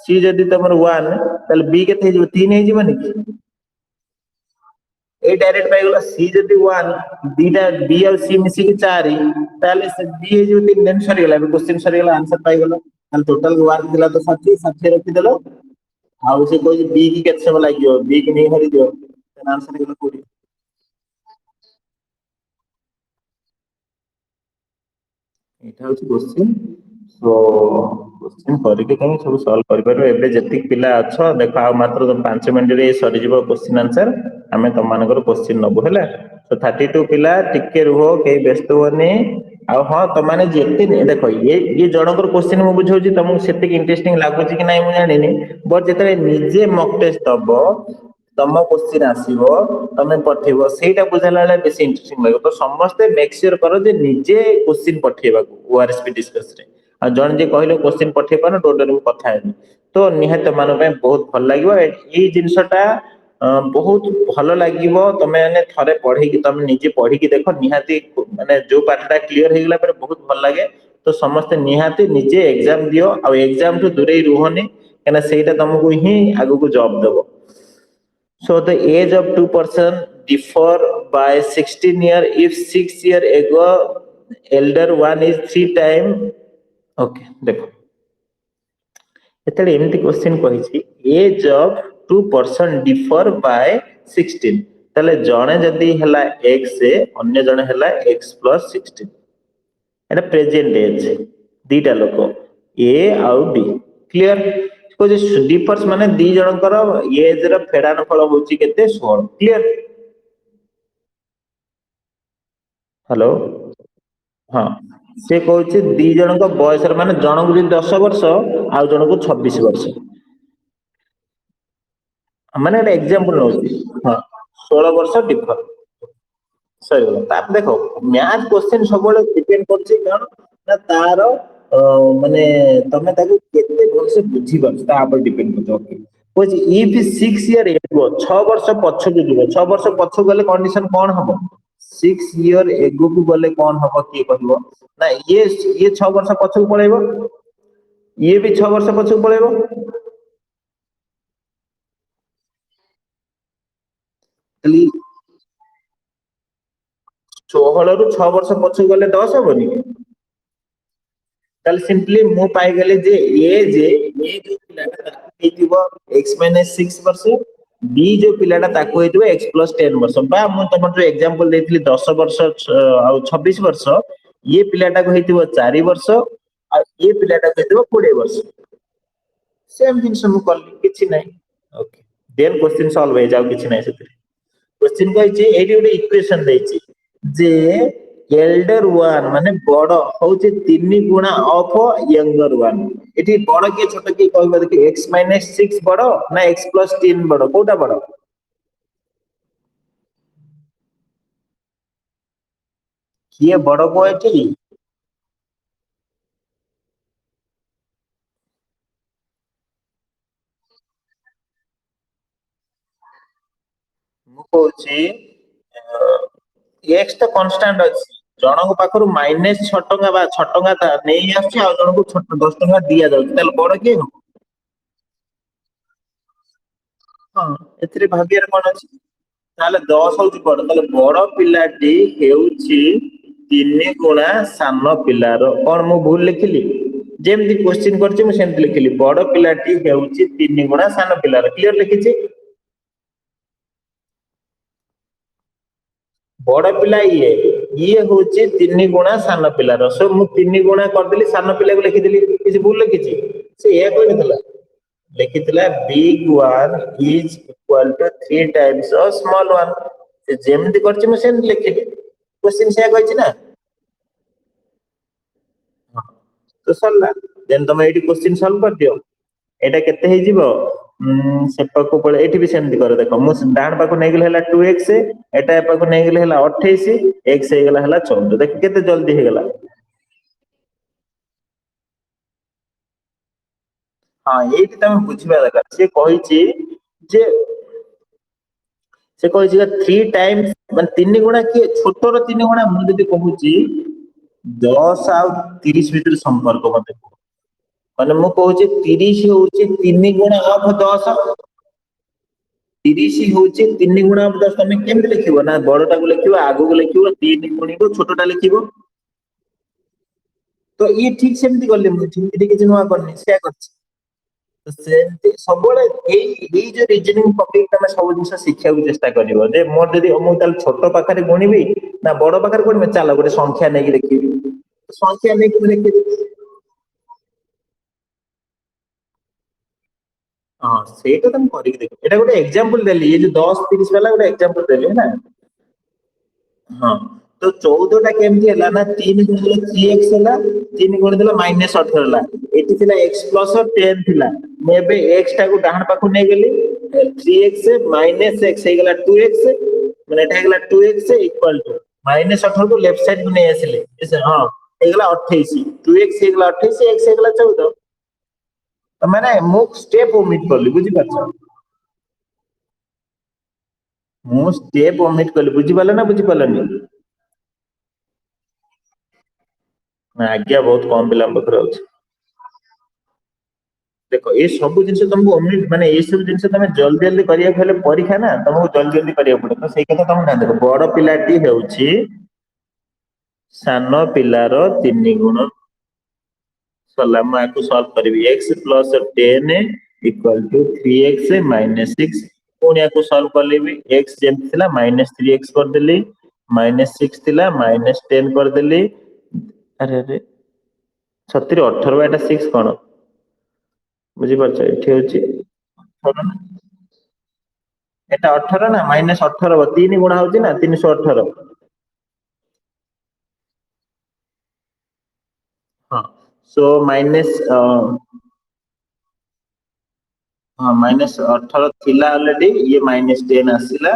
C ଯଦି ତମର 1 ତାହେଲେ B କେତେ ହେଇଯିବ 3 ହେଇଯିବନି କି ए डायरेक्ट पाइगला C जदी 1 दिटा B और C मिसी के 4 ताले से B हे जो 3 दिन सरी गेला क्वेश्चन सरी गेला आंसर पाइगला ताले टोटल मार्क दिला तो 60 60 रखि देलो आउ से कोइ B की केते समय लागियो B की नहीं हरि दियो आंसर गेला 20 এটা হচ্ছে কোশ্চিন সো কোশ্চিন କରିକି ତମେ ସବୁ ସଲ୍ଭ କରିପାରିବ ଏବେ ଯେତିକି ପିଲା ଅଛ ଦେଖ ଆଉ ମାତ୍ର 5 ମିନିଟରେ ସରିଯିବ କୋଶ୍ଚିନ୍ ଆନ୍ସର ଆମେ ତମମାନଙ୍କର କୋଶ୍ଚିନ୍ ନବୁ ହେଲା ତ 32 ପିଲା ଟିକେ ରୁହ କେହି ବ୍ୟସ୍ତ ହୁଅନି ଆଉ ହଁ ତମମାନେ ଯେତେ ଦେଖ ଇଏ ଜଣଙ୍କର କୋଶ୍ଚିନ୍ ମୁଁ ବୁଝଉଛି ତମକୁ ସେତିକି ଇଣ୍ଟରେଷ୍ଟିଂ ଲାଗୁଛି କି ନାହିଁ ମୁଁ ଜାଣିନି ବଟ୍ ଯେତେବେଳେ ନିଜେ ମକ୍ ଟେଷ୍ଟ ଦବ ତମ କୋଶ୍ଚିନ୍ ଆସିବ ତମେ ପଠେଇବ ସେଇଟା ବୁଝାଇଲା ବେଳେ ବେଶୀ ଇଣ୍ଟରେଷ୍ଟିଂ ଲାଗିବ ତ ସମସ୍ତେ ମେକ୍ ସିଓର କର ଯେ ନିଜେ କୋଶ୍ଚିନ୍ ପଠେଇବାକୁ ଓଆରଏସପି ଡିସ୍କସ ରେ ଆଉ ଜଣେ ଯିଏ କହିଲେ କୋଶ୍ଚିନ୍ ପଠେଇ ପାରୁନ ଡୋଣ୍ଟ ମୁଁ କଥା ହେବି ତ ନିହାତି ତମମାନଙ୍କ ପାଇଁ ବହୁତ ଭଲ ଲାଗିବ ଏଇ ଜିନିଷଟା ବହୁତ ଭଲ ଲାଗିବ ତମେ ମାନେ ଥରେ ପଢେଇକି ତମେ ନିଜେ ପଢିକି ଦେଖ ନିହାତି ମାନେ ଯୋଉ ପାଠଟା କ୍ଲିୟର ହେଇଗଲା ପରେ ବହୁତ ଭଲ ଲାଗେ ତ ସମସ୍ତେ ନିହାତି ନିଜେ ଏକ୍ଜାମ ଦିଅ ଆଉ ଏକ୍ଜାମ ଠୁ ଦୂରେଇ ରୁହନି କାହିଁକିନା ସେଇଟା ତମକୁ ହିଁ ଆଗକୁ ଜବ ଦବ So the age of two person differ by 16 year. If 6 year ago elder one is 3 time. Okay, देखो। ଏତେବେଳେ ଏମିତି କ୍ୱେଶ୍ଚିନ୍ କହିଛି ଏଜ୍ ଅଫ୍ 2% differ by 16 তাহলে জনে যদি হেলা x অন্য জনে হেলা x plus 16 এটা প্রেজেন্ট এজ দিটা লোক a ଆଉ d ক্লিয়ার কোজে ডিফର୍স মানে ଦି ଜଣଙ୍କର ଏଜ ର ଫେଡାନ ଫଳ ହଉଛି କେତେ 16 କ୍ଲିୟର ହ୍ୟାଲୋ ହଁ ସେ କହୁଛି ଦି ଜଣଙ୍କ ବୟସର ମାନେ ଜଣକୁ ଯଦି 10 ବର୍ଷ ଆଉ ଜଣକୁ 26 ବର୍ଷ ମାନେ ଗୋଟେ ଏକ୍ସାମ୍ପଲ ନଉଛି ହଁ 16 ବର୍ଷ ଡିଫର ସରିଗଲା ତାପରେ ଦେଖ ମ୍ୟାଥ କ୍ୱେଶ୍ଚନ ସବୁବେଳେ ଡିପେଣ୍ଡ କରୁଛି କଣ ନା ତାର ମାନେ ତମେ ତାକୁ କେତେ ଭଲସେ ବୁଝିପାରୁଛ ତା ଉପରେ ଡିପେଣ୍ଡ କରୁଛି କହୁଛି ଇଫ 6 ଇୟର ଏଗୋ 6 ବର୍ଷ ପଛକୁ ଯିବ 6 ବର୍ଷ ପଛକୁ ଗଲେ କଣ୍ଡିସନ କଣ ହବ 6 ଇୟର ଏଗୋକୁ ଗଲେ କଣ ହବ କିଏ କହିବ ନା ଇଏ 6 ବର୍ଷ ପଛକୁ ପଳେଇବ ଇଏ ବି 6 ବର୍ଷ ପଛକୁ ପଳେଇବ ଖାଲି 16 ରୁ 6 ବର୍ଷ ପଛକୁ ଗଲେ 10 ହବନି ତାହେଲେ ସିମ୍ପଲି ମୁଁ ପାଇଗଲି ଯେ ଏ ଯୋଉ ପିଲାଟା ତାକୁ ହେଇଥିବ x ମାଇନସ 6 ବର୍ଷ b ଯୋଉ ପିଲାଟା ତାକୁ ହେଇଥିବ x ପ୍ଲସ 10 ବର୍ଷ ବା ମୁଁ ତମର ଯୋଉ ଏକ୍ସାମ୍ପଲ ଦେଇଥିଲି 10 ବର୍ଷ ଆଉ 26 ବର୍ଷ ଇଏ ପିଲାଟାକୁ ହେଇଥିବ 4 ବର୍ଷ ଆଉ ଇଏ ପିଲାଟାକୁ ହେଇଥିବ 20 ବର୍ଷ ସେମ ଜିନିଷ ମୁଁ କଲି କିଛି ନାହିଁ ଓକେ ଦେନ୍ କ୍ୱେଶ୍ଚିନ୍ ସଲ୍ଭ ହେଇଯାଏ ଆଉ କିଛି ନାହିଁ ସେଥିରେ क्वेश्चन କହିଛି ଏଇଠି ଗୋଟେ ଇକ୍ୱେସନ ଦେଇଛି ଯେ ଏଲ୍ଡର ୱାନ ମାନେ ବଡ ହଉଛି 3 ଗୁଣା ଅଫ ୟଙ୍ଗର ୱାନ ଏଠି ବଡ କିଏ ଛୋଟ କିଏ କହିବ ଦେଖି x ମାଇନସ 6 ବଡ ନା x ପ୍ଲସ 10 ବଡ କୋଉଟା ବଡ କିଏ ବଡ କୁହ ଏଠି ମୁଁ କହୁଛି x ତ କନଷ୍ଟାଣ୍ଟ ଅଛି ଜଣଙ୍କ ପାଖରୁ ମାଇନସ 6 ଟଙ୍କା ବା 6 ଟଙ୍କା ନେଇ ଆସୁଛି ଆଉ ଜଣଙ୍କୁ 10 ଟଙ୍କା ଦିଆଯାଉଛି ତାହେଲେ ବଡ କିଏ ହବ ହଁ ଏଥିରେ ଭାବିବାର କଣ ଅଛି ତାହେଲେ 10 ହଉଛି ବଡ ତାହେଲେ ବଡ ପିଲାଟି ହେଉଛି 3 ଗୁଣା ସାନ ପିଲାର କଣ ମୁଁ ଭୁଲ ଲେଖିଲି ଯେମିତି କ୍ୱେଶ୍ଚିନ୍ କରିଛି ମୁଁ ସେମିତି ଲେଖିଲି ବଡ ପିଲାଟି ହେଉଛି 3 ଗୁଣା ସାନ ପିଲାର କ୍ଲିୟର ଲେଖିଛି ବଡ ପିଲା ଇଏ ହଉଛି 3 ଗୁଣା ସାନ ପିଲାର ସୋ ମୁଁ 3 ଗୁଣା କରିଦେଲି ସାନ ପିଲାକୁ ଲେଖିଦେଲି କିଛି ଭୁଲ ଲେଖିଛି ସେ ଏୟା କହିନଥିଲା ଲେଖିଥିଲା big one is equal to 3 times small one ସେ ଯେମିତି କରିଛି ମୁଁ ସେମିତି ଲେଖିଲି କ୍ୱେଶ୍ଚିନ୍ ସେୟା କହିଛି ନା ହଁ ତ ସରିଲା ଦେନ୍ ତମେ ଏଇଠି କ୍ୱେଶ୍ଚିନ୍ ସଲ୍ଭ କରିଦିଅ ଏଇଟା କେତେ ହେଇଯିବ ସେପାଖକୁ ପଳେଇ ଏଇଠି ବି ସେମିତି କର ଦେଖ ମୁଁ ଡାହାଣ ପାଖକୁ ନେଇଗଲେ ହେଲା 2x ଏଟା ଏ ପାଖକୁ ନେଇଗଲେ ହେଲା 28 x ହେଇଗଲା ହେଲା 14 ଦେଖ କେତେ ଜଲଦି ହେଇଗଲା ହଁ ଏଇଠି ତମେ ବୁଝିବା ଦରକାର ସିଏ କହିଛି ଯେ ସେ କହିଛି 3 ଟାଇମ୍ସ ମାନେ 3 ଗୁଣା କିଏ ଛୋଟର 3 ଗୁଣା ମୁଁ ଯଦି କହୁଛି 10 ଆଉ 30 ଭିତରେ ସମ୍ପର୍କ ମତେ କୁହ ମାନେ ମୁଁ କହୁଛି 30 ହଉଛି 3 ଗୁଣା ଅଫ 10 30 ହଉଛି 3 ଗୁଣା ଅଫ 10 ତମେ କେମିତି ଲେଖିବ ନା ବଡଟାକୁ ଲେଖିବ ଆଗକୁ ଲେଖିବ 3 ଗୁଣିକୁ ଛୋଟଟା ଲେଖିବ ତ ଇଏ ଠିକ ସେମିତି କଲେ ମୁଁ ଏଠି କିଛି ନୂଆ କରିନି ସେୟା କରିଛି ସେମିତି ସବୁବେଳେ ଏଇ ଯୋଉ ରିଜନିଂ ପକେଇକି ତମେ ସବୁ ଜିନିଷ ଶିଖିବାକୁ ଚେଷ୍ଟା କରିବ ଯେ ମୋର ଯଦି ମୁଁ ତାହେଲେ ଛୋଟ ପାଖରେ ଗୁଣିବି ନା ବଡ ପାଖରେ ଗୁଣିବି ଚାଲ ଗୋଟେ ସଂଖ୍ୟା ନେଇକି ଲେଖିବି ସଂଖ୍ୟା ନେଇକି ମୁଁ ଲେଖିବି ହଁ ସେଇଟା ତ ମୁଁ କରିକି ଦେଖି ଏଇଟା ଗୋଟେ ଏକ୍ଜାମ୍ପଲ ଦେଲି ଏ ଯୋଉ 10 30 ବାଲା ଗୋଟେ ଏକ୍ଜାମ୍ପଲ ଦେଲି ହେଲା ହଁ ତ 14 ଟା କେମିତି ହେଲା ନା 3 ଗୁଣିଲେ 3x ହେଲା 3 ଗୁଣିଦେଲେ -18 ହେଲା ଏଠି ଥିଲା x ପ୍ଲସ 10 ଥିଲା ମୁଁ ଏବେ x ଟାକୁ ଡାହାଣ ପାଖକୁ ନେଇଗଲି 3x ମାଇନସ x ହେଇଗଲା 2x ମାନେ ଏଟା ହେଇଗଲା 2x ଇକ୍ୱାଲ ଟୁ -18 କୁ ଲେଫ୍ଟ ସାଇଡ୍ କୁ ନେଇ ଆସିଲେ ହଁ ହେଇଗଲା 28 2x ହେଇଗଲା 28 x ହେଇଗଲା 14 ମାନେ ମୁଁ ଷ୍ଟେପ ଓମିଟ କଲି ବୁଝିପାରୁଛ ମୁଁ ଷ୍ଟେପ ଓମିଟ କଲି ବୁଝିପାରିଲ ନା ବୁଝିପାରିଲନି ଆଜ୍ଞା ବହୁତ କମ ପିଲାଙ୍କ ପାଖରେ ଅଛି ଦେଖ ଏ ସବୁ ଜିନିଷ ତମକୁ ମାନେ ଏଇ ସବୁ ଜିନିଷ ତମେ ଜଲଦି ଜଲଦି କରିବାକୁ ହେଲେ ପରୀକ୍ଷା ନା ତମକୁ ଜଲଦି ଜଲଦି କରିବାକୁ ପଡେ ତ ସେଇ କଥା ତମେ ନା ଦେଖ ବଡ ପିଲାଟି ହେଉଛି ସାନ ପିଲାର 3 ଗୁଣ ସରିଲା ମୁଁ ଆକୁ ସଲ୍ଭ କରିବି x plus 10 equal to 3x minus 6 पुणी या सॉल्व करले भी x जेम थिला माइनस 3x कर देली माइनस 6 थिला माइनस 10 कर देली अरे अरे 36 18 एटा 6 कोन बुझी परछ एठी होची 18 ना एटा 18 ना माइनस 18 3 गुणा होची ना 318 हां सो माइनस हां माइनस 18 थिला ऑलरेडी ये माइनस 10 आसिला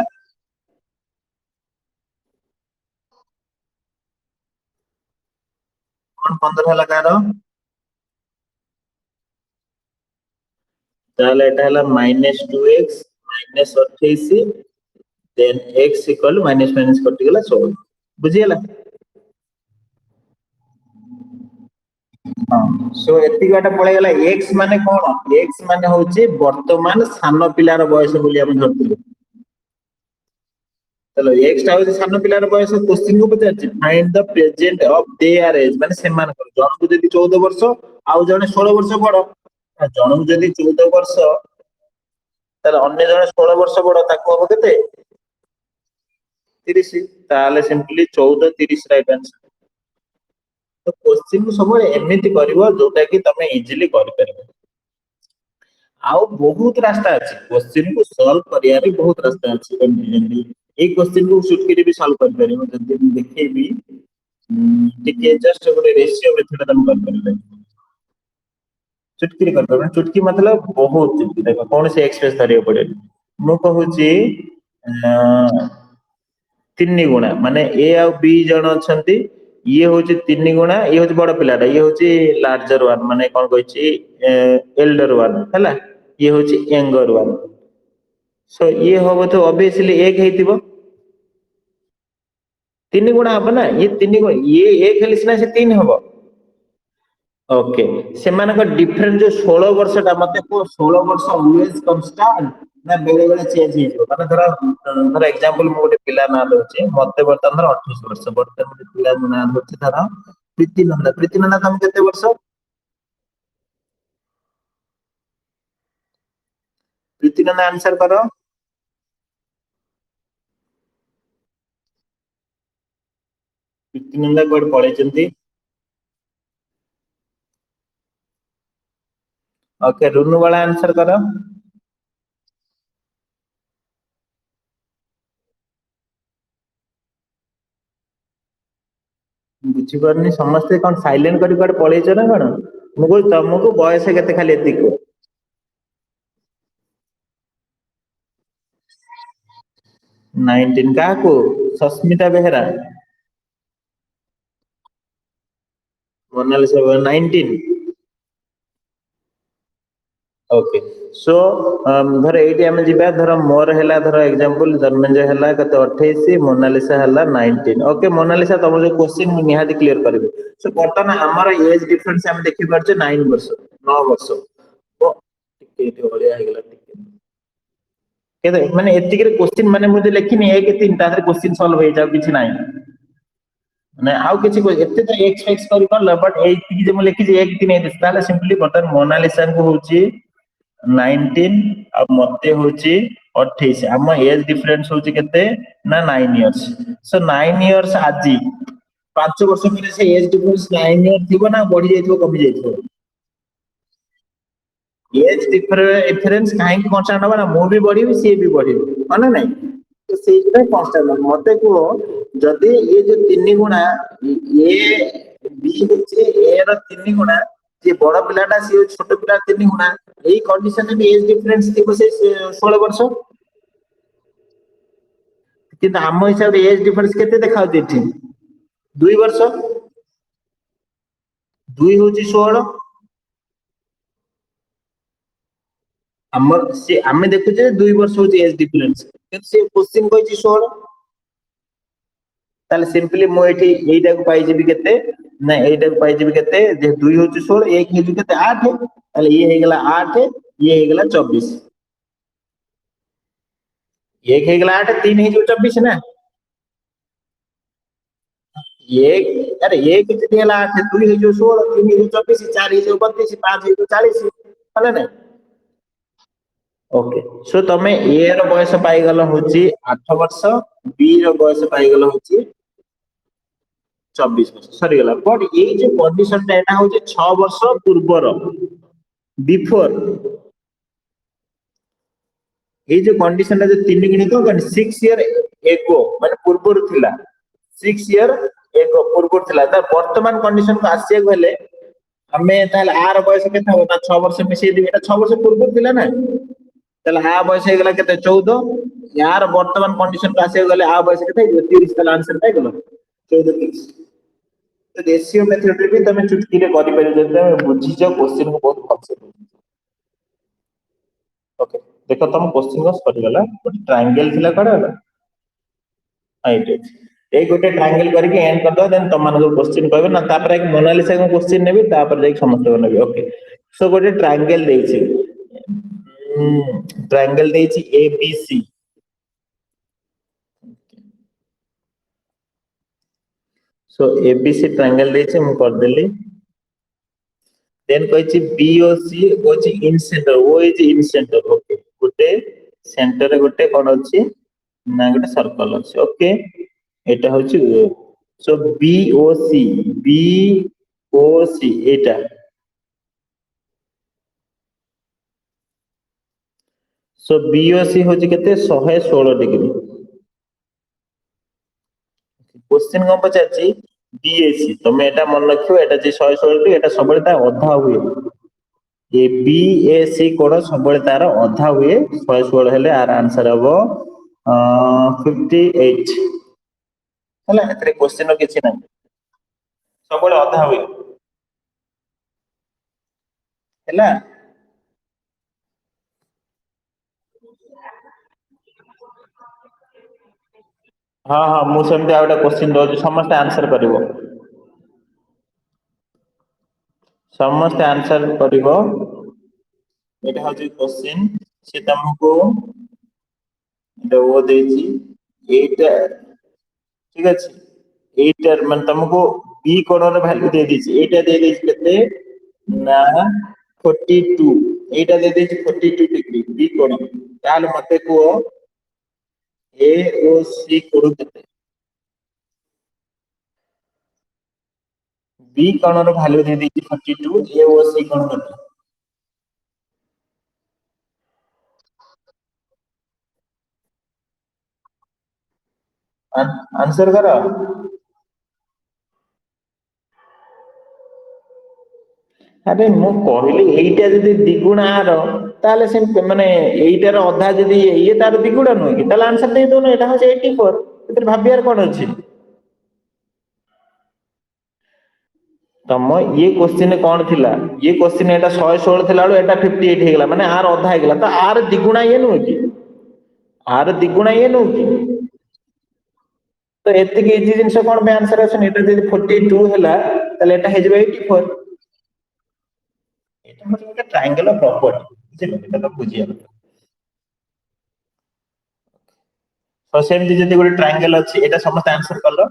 कोन 15 हला कार ताले एटा हला minus 2x minus 28 then x equal minus minus कटि गेला 16 बुझी गेला सो एतिक बाटा पळे गेला x माने कोन x माने होची वर्तमान सानो पिलार बयस बोली हम धरथिलु चलो x टा होची सानो पिलार बयस क्वेश्चन को पचारछि find the present of their age माने समान कर जण को जदी 14 वर्ष आउ जणे 16 वर्ष बड़ जण को जदी 14 वर्ष ताले अन्य जणे 16 वर्ष बड़ ताको हबो केते 30 ताले सिंपली 14 30 राइट आंसर तो क्वेश्चन को सब एमिति करबो जोटा कि तमे इजीली कर परबो आउ बहुत रास्ता अछि क्वेश्चन को सॉल्व करिया रे बहुत रास्ता अछि एमडी ए क्वेश्चन को चुटकी भी सॉल्व कर परबो जदी हम देखेबी टिके जस्ट गोटे रेशियो मेथड हम कर परबे चुटकी कर परबे चुटकी मतलब बहुत चुटकी देखो कौन से एक्सप्रेस धरियो पड़े मु कहूची 3 गुणा माने ए आ बी जण अछंती ये होची 3 गुणा ये होची बड़ पिलाटा ये होची लार्जर वन माने कोन कहछि एल्डर वन हैला ये होची यंगर वन सो ये होबो तो ऑब्वियसली एक हेतिबो 3 गुणा हबो ना ये 3 गुणा ये एक हेलिस ना से 3 हबो ओके सेमानक डिफरेंट जो 16 वर्षटा मते को 16 वर्ष ऑलवेज कांस्टेंट ना बेले बेले चेंज हे जो माने धर एग्जांपल मो गोटे पिला ना दोचे मते वर्तमान धर 28 वर्ष वर्तमान पिला ना दोचे धर प्रीति नंदा तम केते वर्ष प्रीति नंदा आंसर करो प्रीति नंदा कोड पढे चंती ओके रुनु वाला आंसर करो बुझी परनी समस्त कोन साइलेंट करी कोड पळेछ ना कोन मु को तुमको बयस केते खाली एतिक 19 काको सस्मिता बेहेरा मोनालिसा 19 ओके सो धर एटी हम जिबा धर मोर हैला धर एग्जांपल धर्मेंद्र हैला कते 28 मोनालिसा हैला 19 ओके मोनालिसा तुम जो क्वेश्चन मु निहाती क्लियर करबी सो बर्तन हमर एज डिफरेंस हम देखि परछे 9 वर्ष 9 वर्ष तो टिके ओलिया हे गेला टिके केते माने एतिक रे क्वेश्चन माने मु जे लेखिनी 1 3 तादर क्वेश्चन सॉल्व हे जाउ किछि नाही माने आउ किछि एते तो एक्स करि परला बट एतिक जे मु लेखि जे 1 3 हे ताले सिंपली बर्तन मोनालिसा को होची 19 अब मते होची 28 हम एज डिफरेंस होची केते ना 9 इयर्स सो 9 इयर्स आजी 5 वर्ष परे से एज डिफरेंस 9 इयर थिबो ना बढ़ी जाइथिबो कमी जाइथिबो एज डिफरेंस काहे कांस्टेंट हबा ना मु भी बढ़ीबी सी भी बढ़ीबी माने नहीं तो सेटा कांस्टेंट मते को जदी ये जो 3 गुणा ए बी होचे ए रो 3 गुणा जे बड़ पिलाटा सी छोट पिला 3 गुणा एई कंडीशन में एज डिफरेंस थिबो से 16 वर्ष किंतु हम हिसाब रे एज डिफरेंस केते देखाउ देठी 2 वर्ष 2 होची 16 हमर से हमें देखु जे 2 वर्ष होची एज डिफरेंस किंतु से क्वेश्चन कहची 16 ताले सिंपली मु एठी एइटा को पाई जेबी केते ना एइटा को पाई जेबी केते जे 2 होची 16 1 हेजु केते 8 ताले ये हे गेला 8 ये हे गेला 24 1 हे गेला 8 3 हेजु 24 ना एक अरे एक जदी हला 8 2 हेजु 16 3 हेजु 24 4 हेजु 32 5 हेजु 40 हला ना ओके सो तमे ए रो बयस पाइगल होची 8 वर्ष बी रो बयस पाइगल होची 24 वर्ष सरी गला बट ये जो कंडीशन टा एटा होची 6 वर्ष पूर्वर बिफोर ये जो कंडीशन टा जो 3 गिनी तो 6 ईयर एगो माने पूर्वर थिला 6 ईयर एगो पूर्वर थिला त वर्तमान कंडीशन को आसीए गले हमें ताल आर बयस केता होता 6 वर्ष मिसे दी एटा 6 वर्ष पूर्वर थिला ना ताल आ बयस हे गला केते 14 यार वर्तमान कंडीशन को आसीए गले आ बयस केते 30 ताल आंसर पाइ गलो 14 30 तो रेशियो मेथड रे भी तमे चुटकी रे करि पारि जे तमे बुझी जो क्वेश्चन को बहुत भलसे ओके देखो तुम क्वेश्चन को सरी गला गोटे ट्रायंगल थिला कड़ा राइट ए गोटे ट्रायंगल करके एंड कर दो देन तुम मान क्वेश्चन कहबे ना तापर एक मोनालिसा को क्वेश्चन नेबी तापर जाई समस्त को नेबी ओके सो गोटे ट्रायंगल देछि ट्रायंगल देछि एबीसी सो एबीसी ट्रायंगल देछि हम कर देली देन कहछि बीओसी कहछि in centre O is in centre okay गोटे सेंटर रे गोटे कोन अछि ना गोटे सर्कल अछि ओके एटा होछि ओ सो बीओसी बीओसी एटा सो बीओसी होछि केते 116 डिग्री क्वेश्चन कोन पचाछि बीएसी तमे एटा मन रखियो एटा जे 116 डिग्री एटा सबले ता अधा हुए ये बीएसी कोण सबले तार अधा हुए 116 हेले आर आंसर हबो 58 ହେଲା ଏଥିରେ क्वेश्चन କିଛି ନାହିଁ ସବୁବେଳେ ଅଧା ହୁଏ ହେଲା ହଁ ହଁ ମୁଁ ସେମିତି ଆଉ ଗୋଟେ क्वेश्चन ଦଉଛି ସମସ୍ତେ आंसर କରିବ ସମସ୍ତେ आंसर କରିବ ଏଟା ହଉଛି क्वेश्चन ସେ ତମକୁ ଏଟା ଓ ଦେଇଛି ଏଇଟା ଠିକ ଅଛି ଏଇଟା ମାନେ ତମକୁ b କୋଣର ଭ୍ୟାଲୁ ଦେଇ ଦେଇଛି ଏଇଟା ଦେଇ ଦେଇଛି କେତେ ନା 42 ଏଇଟା ଦେଇ ଦେଇଛି 42 ଡିଗ୍ରୀ b କୋଣ ତାହେଲେ ମତେ କୁହ ए ओ सी कोण केते बी कोणर भ्यालु दे देछि 42 ए ओ सी कोण केते आंसर करो अरे मु कहली एइटा जदी दिगुणा आर ताले से माने एइटार अधा जदी ये तार दिगुणा नुय कि ताले आंसर दे दोनो एटा होचे 84 एतिर भाबियार कोन अछि तम ये क्वेश्चन कौन थिला ये क्वेश्चन एटा 116 थिला बेलो एटा 58 हे गेला माने आर अधा हे गेला तो आर दिगुणा ये नुय कि आर दिगुणा ये नुय कि तो एति के इजी जिंस कोन पे आंसर अछि एटा जदी 42 होला ताले एटा हे जेबे 84 एटा मतलब एक ट्रायंगल प्रॉपर्टी बुझिले एटा तो बुझिया तो सेमती जदी गोटे ट्रायंगल अछि एटा समस्त आंसर करलो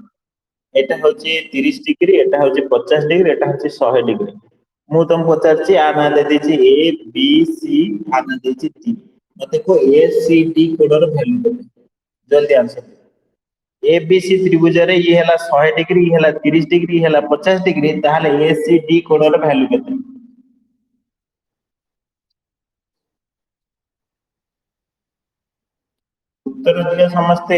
एटा होची 30 डिग्री एटा होची 50 डिग्री एटा होची 100 डिग्री मु तुम पचारची आ ना दे देची ए बी सी आ ना देची डी मते को ए सी डी कोडर वैल्यू दे जल्दी आंसर ए बी सी त्रिभुज रे ये हला 100 डिग्री ये हला 30 डिग्री ये हला 50 डिग्री ताहाले ए सी डी कोडर वैल्यू केते उत्तर दिया समस्ते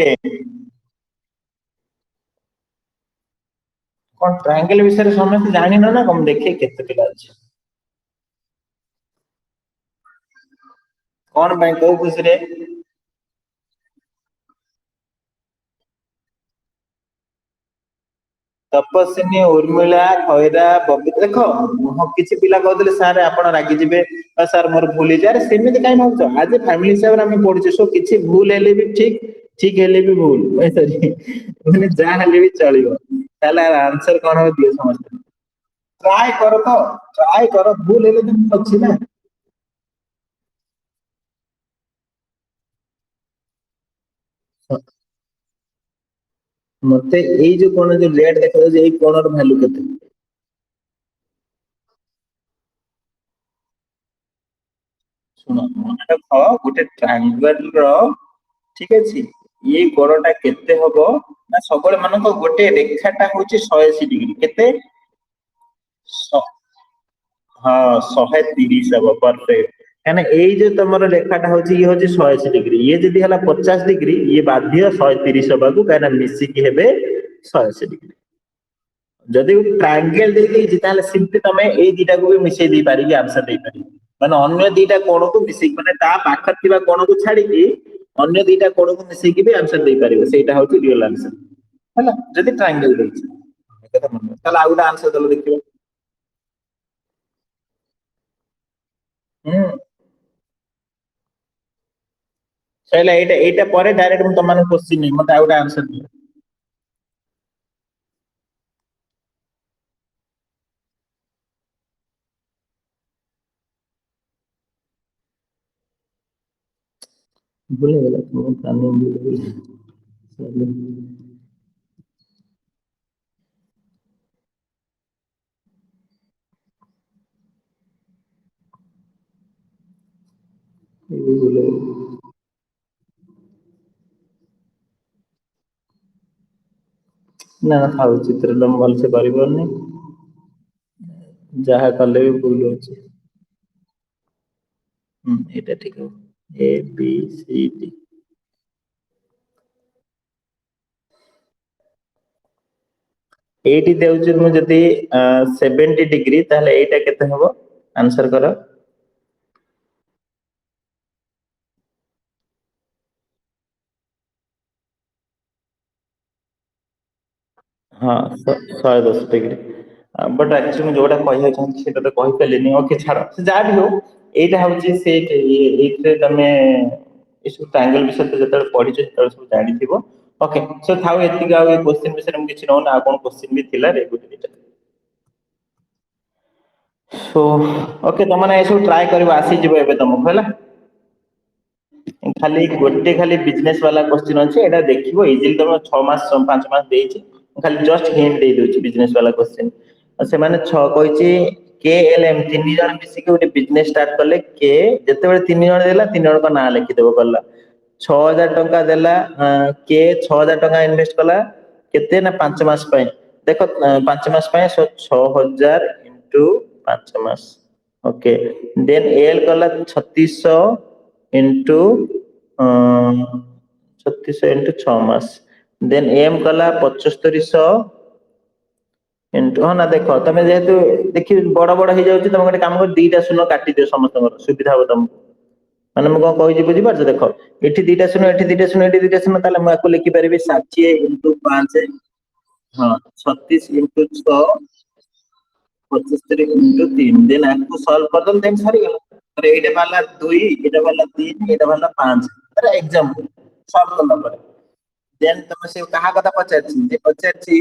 कोन ट्रायंगल विषय रे समस्ते जानि न ना कम देखे केते पिला अछि कोन भाई को खुशी रे तपस्विनी उर्मिला खैरा बबी देखो हम किछि पिला कहले सर आपण रागी जिबे सर मोर भूल जाय अरे सेमिति काई भाबछ आज फैमिली हिसाब रे हम पढुचे सो किछि भूल हेले भी ठीक ठीक हेले भी भूल सॉरी माने जा हेले भी चलिबो ताले आंसर कोन हो दियो समझ ट्राई करो तो ट्राई करो भूल हेले भी अच्छी ना मते एई जो कोन जो रेड देखा जे एई कोनर वैल्यू केते ଶୁଣ ମନେ ରଖ ଗୋଟେ ଟ୍ରାଙ୍ଗେଲ ର ଠିକ ଅଛି ଇଏ ଗୋଡଟା କେତେ ହବ ନା ସବୁବେଳେ ମାନଙ୍କ ଗୋଟେ ରେଖାଟା ହଉଛି 180 ଡିଗ୍ରୀ କେତେ ଶ- ହଁ 130 ହବ ପରଫେକ୍ଟ କାହିଁକିନା ଏଇ ଯୋଉ ତମର ରେଖାଟା ହଉଛି ଇଏ ହଉଛି 180 ଡିଗ୍ରୀ ଇଏ ଯଦି ହେଲା 50 ଡିଗ୍ରୀ ଇଏ ବାଧ୍ୟ 130 ହବାକୁ କାହିଁକିନା ମିଶିକି ହେବେ 180 ଡିଗ୍ରୀ ଯଦି ଟ୍ରାଙ୍ଗେଲ ଦେଇଦେଇଛି ତାହେଲେ ସିମ୍ପଲି ତମେ ଏଇ ଦିଟାକୁ ବି ମିଶେଇ ଦେଇପାରିକି ଆନ୍ସର ଦେଇପାରିବ ମାନେ ଅନ୍ୟ ଦିଟା କୋଣକୁ ମିଶେଇକି ମାନେ ତା ପାଖରେ ଥିବା କୋଣକୁ ଛାଡିକି ଅନ୍ୟ ଦିଟା କୋଣକୁ ମିଶେଇକି ବି ଆନ୍ସର ଦେଇପାରିବ ସେଇଟା ହଉଛି ରିଅଲ ଆନ୍ସର ହେଲା ଯଦି ଟ୍ରାଙ୍ଗେଲ ଦେଇଛି ତାହେଲେ ଆଉ ଗୋଟେ ଆନ୍ସର ଦେଲ ଦେଖିବ ହୁଁ ସଇଲା ଏଇଟା ପରେ ଡାଇରେକ୍ଟ ମୁଁ ତମମାନଙ୍କୁ କୋଶ୍ଚିନ୍ ନେବି ମତେ ଆଉ ଗୋଟେ ଆନ୍ସର ଦିଅ ଭୁଲିଗଲା ତୁମ ପ୍ଲାନିଂ ଭୁଲିଗଲା ନା ନା ଥାଉ ଚିତ୍ର ତ ମୁଁ ଭଲସେ କରିପାରୁନି ଯାହା କଲେ ବି ଭୁଲ ହଉଛି ହୁଁ ଏଇଟା ଠିକ ହବ ଏ ବି ସି ଡି ଏଇଠି ଦେଉଛି ମୁଁ ଯଦି 70 ଡିଗ୍ରୀ ତାହେଲେ ଏଇଟା କେତେ ହବ ଆନ୍ସର କର ହଁ 110 ଡିଗ୍ରୀ ବଟ୍ ଆକ୍ଚୁଆଲି ମୁଁ ଯୋଉଟା କହିବାକୁ ଚାହୁଁଛି ସେଇଟା ତ କହିପାରିଲିନି ଓକେ ଛାଡ ସେ ଯାହା ବି ହଉ ଏଇଟା ହଉଛି ସେ ଏଇଥିରେ ତମେ ଏସବୁ ଟ୍ରାଙ୍ଗେଲ ବିଷୟରେ ତ ଯେତେବେଳେ ପଢିଛ ସେତେବେଳେ ସବୁ ଜାଣିଥିବ ଓକେ ସୋ ଥାଉ ଏତିକି ଆଉ ଏ କୋଶ୍ଚିନ୍ ବିଷୟରେ ମୁଁ କିଛି ନଉନି ଆଉ କଣ କୋଶ୍ଚିନ୍ ବି ଥିଲା ରେ ଗୋଟେ ଦିଟା ସୋ ଓକେ ତମେ ଏସବୁ ଟ୍ରାଏ କରିବ ଆସିଯିବ ଏବେ ତମକୁ ହେଲା ଖାଲି ଗୋଟେ ଖାଲି ବିଜନେସ ବାଲା କୋଶ୍ଚିନ୍ ଅଛି ଏଇଟା ଦେଖିବ ଇଜିଲି ତମ 6 ମାସ 5 ମାସ ଦେଇଛି ମୁଁ ଖାଲି ଜଷ୍ଟ ହିଣ୍ଟ ଦେଇଦଉଛି ବିଜନେସ ବାଲା କୋଶ୍ଚିନ୍ ସେମାନେ ଛଅ କହିଛି କେ ଏଲ ଏମ ତିନି ଜଣ ମିଶିକି ଗୋଟେ ବିଜନେସ ଷ୍ଟାର୍ଟ କଲେ କେ ଯେତେବେଳେ ତିନି ଜଣ ଦେଲା ତିନି ଜଣଙ୍କ ନାଁ ଲେଖିଦବ ଗଲା 6,000 ଟଙ୍କା ଦେଲା କେ 6,000 ଟଙ୍କା ଇନଭେଷ୍ଟ କଲା କେତେ ନା 5 ମାସ ପାଇଁ ଦେଖ 5 ମାସ ପାଇଁ 6,000 ଇଣ୍ଟୁ 5 ମାସ ଓକେ ଦେନ୍ ଏଲ କଲା 3600 ଇଣ୍ଟୁ 3600 ଇଣ୍ଟୁ 6 ମାସ ଦେନ୍ ଏମ କଲା 7500 ହଁ ନା ଦେଖ ତମେ ଯେହେତୁ ଦେଖି ବଡ ବଡ ହେଇଯାଉଛି ତମେ ଗୋଟେ କାମ କର ଦିଟା ଶୂନ କାଟିଦିଅ ସମସ୍ତଙ୍କର ସୁବିଧା ହବ ତମକୁ ମାନେ ମୁଁ କଣ କହିଛି ବୁଝିପାରୁଛ ଦେଖ ଏଠି ଦିଟା ଶୂନ ଏଠି ଦିଟା ଶୂନ ଏଠି ଦିଟା ଶୂନ ତାହେଲେ ମୁଁ ଆକୁ ଲେଖିପାରିବି 60 ଇଣ୍ଟୁ 5 ହଁ 36 ଇଣ୍ଟୁ 6 75 ଇଣ୍ଟୁ 3 ଦେନ୍ ଆକୁ ସଲ୍ଭ କରିଦେଲ ଦେନ୍ ସରିଗଲା ଏଇଟା ବାହାରିଲା 2 ଏଇଟା ବାହାରିଲା 3 ଏଇଟା ବାହାରିଲା 5 ଏକ୍ସାମ୍ପଲ ସଲ୍ଭ କଲା ପରେ ଦେନ୍ ତମେ ସେ କାହା କଥା ପଚାରିଛି ଯେ ପଚାରିଛି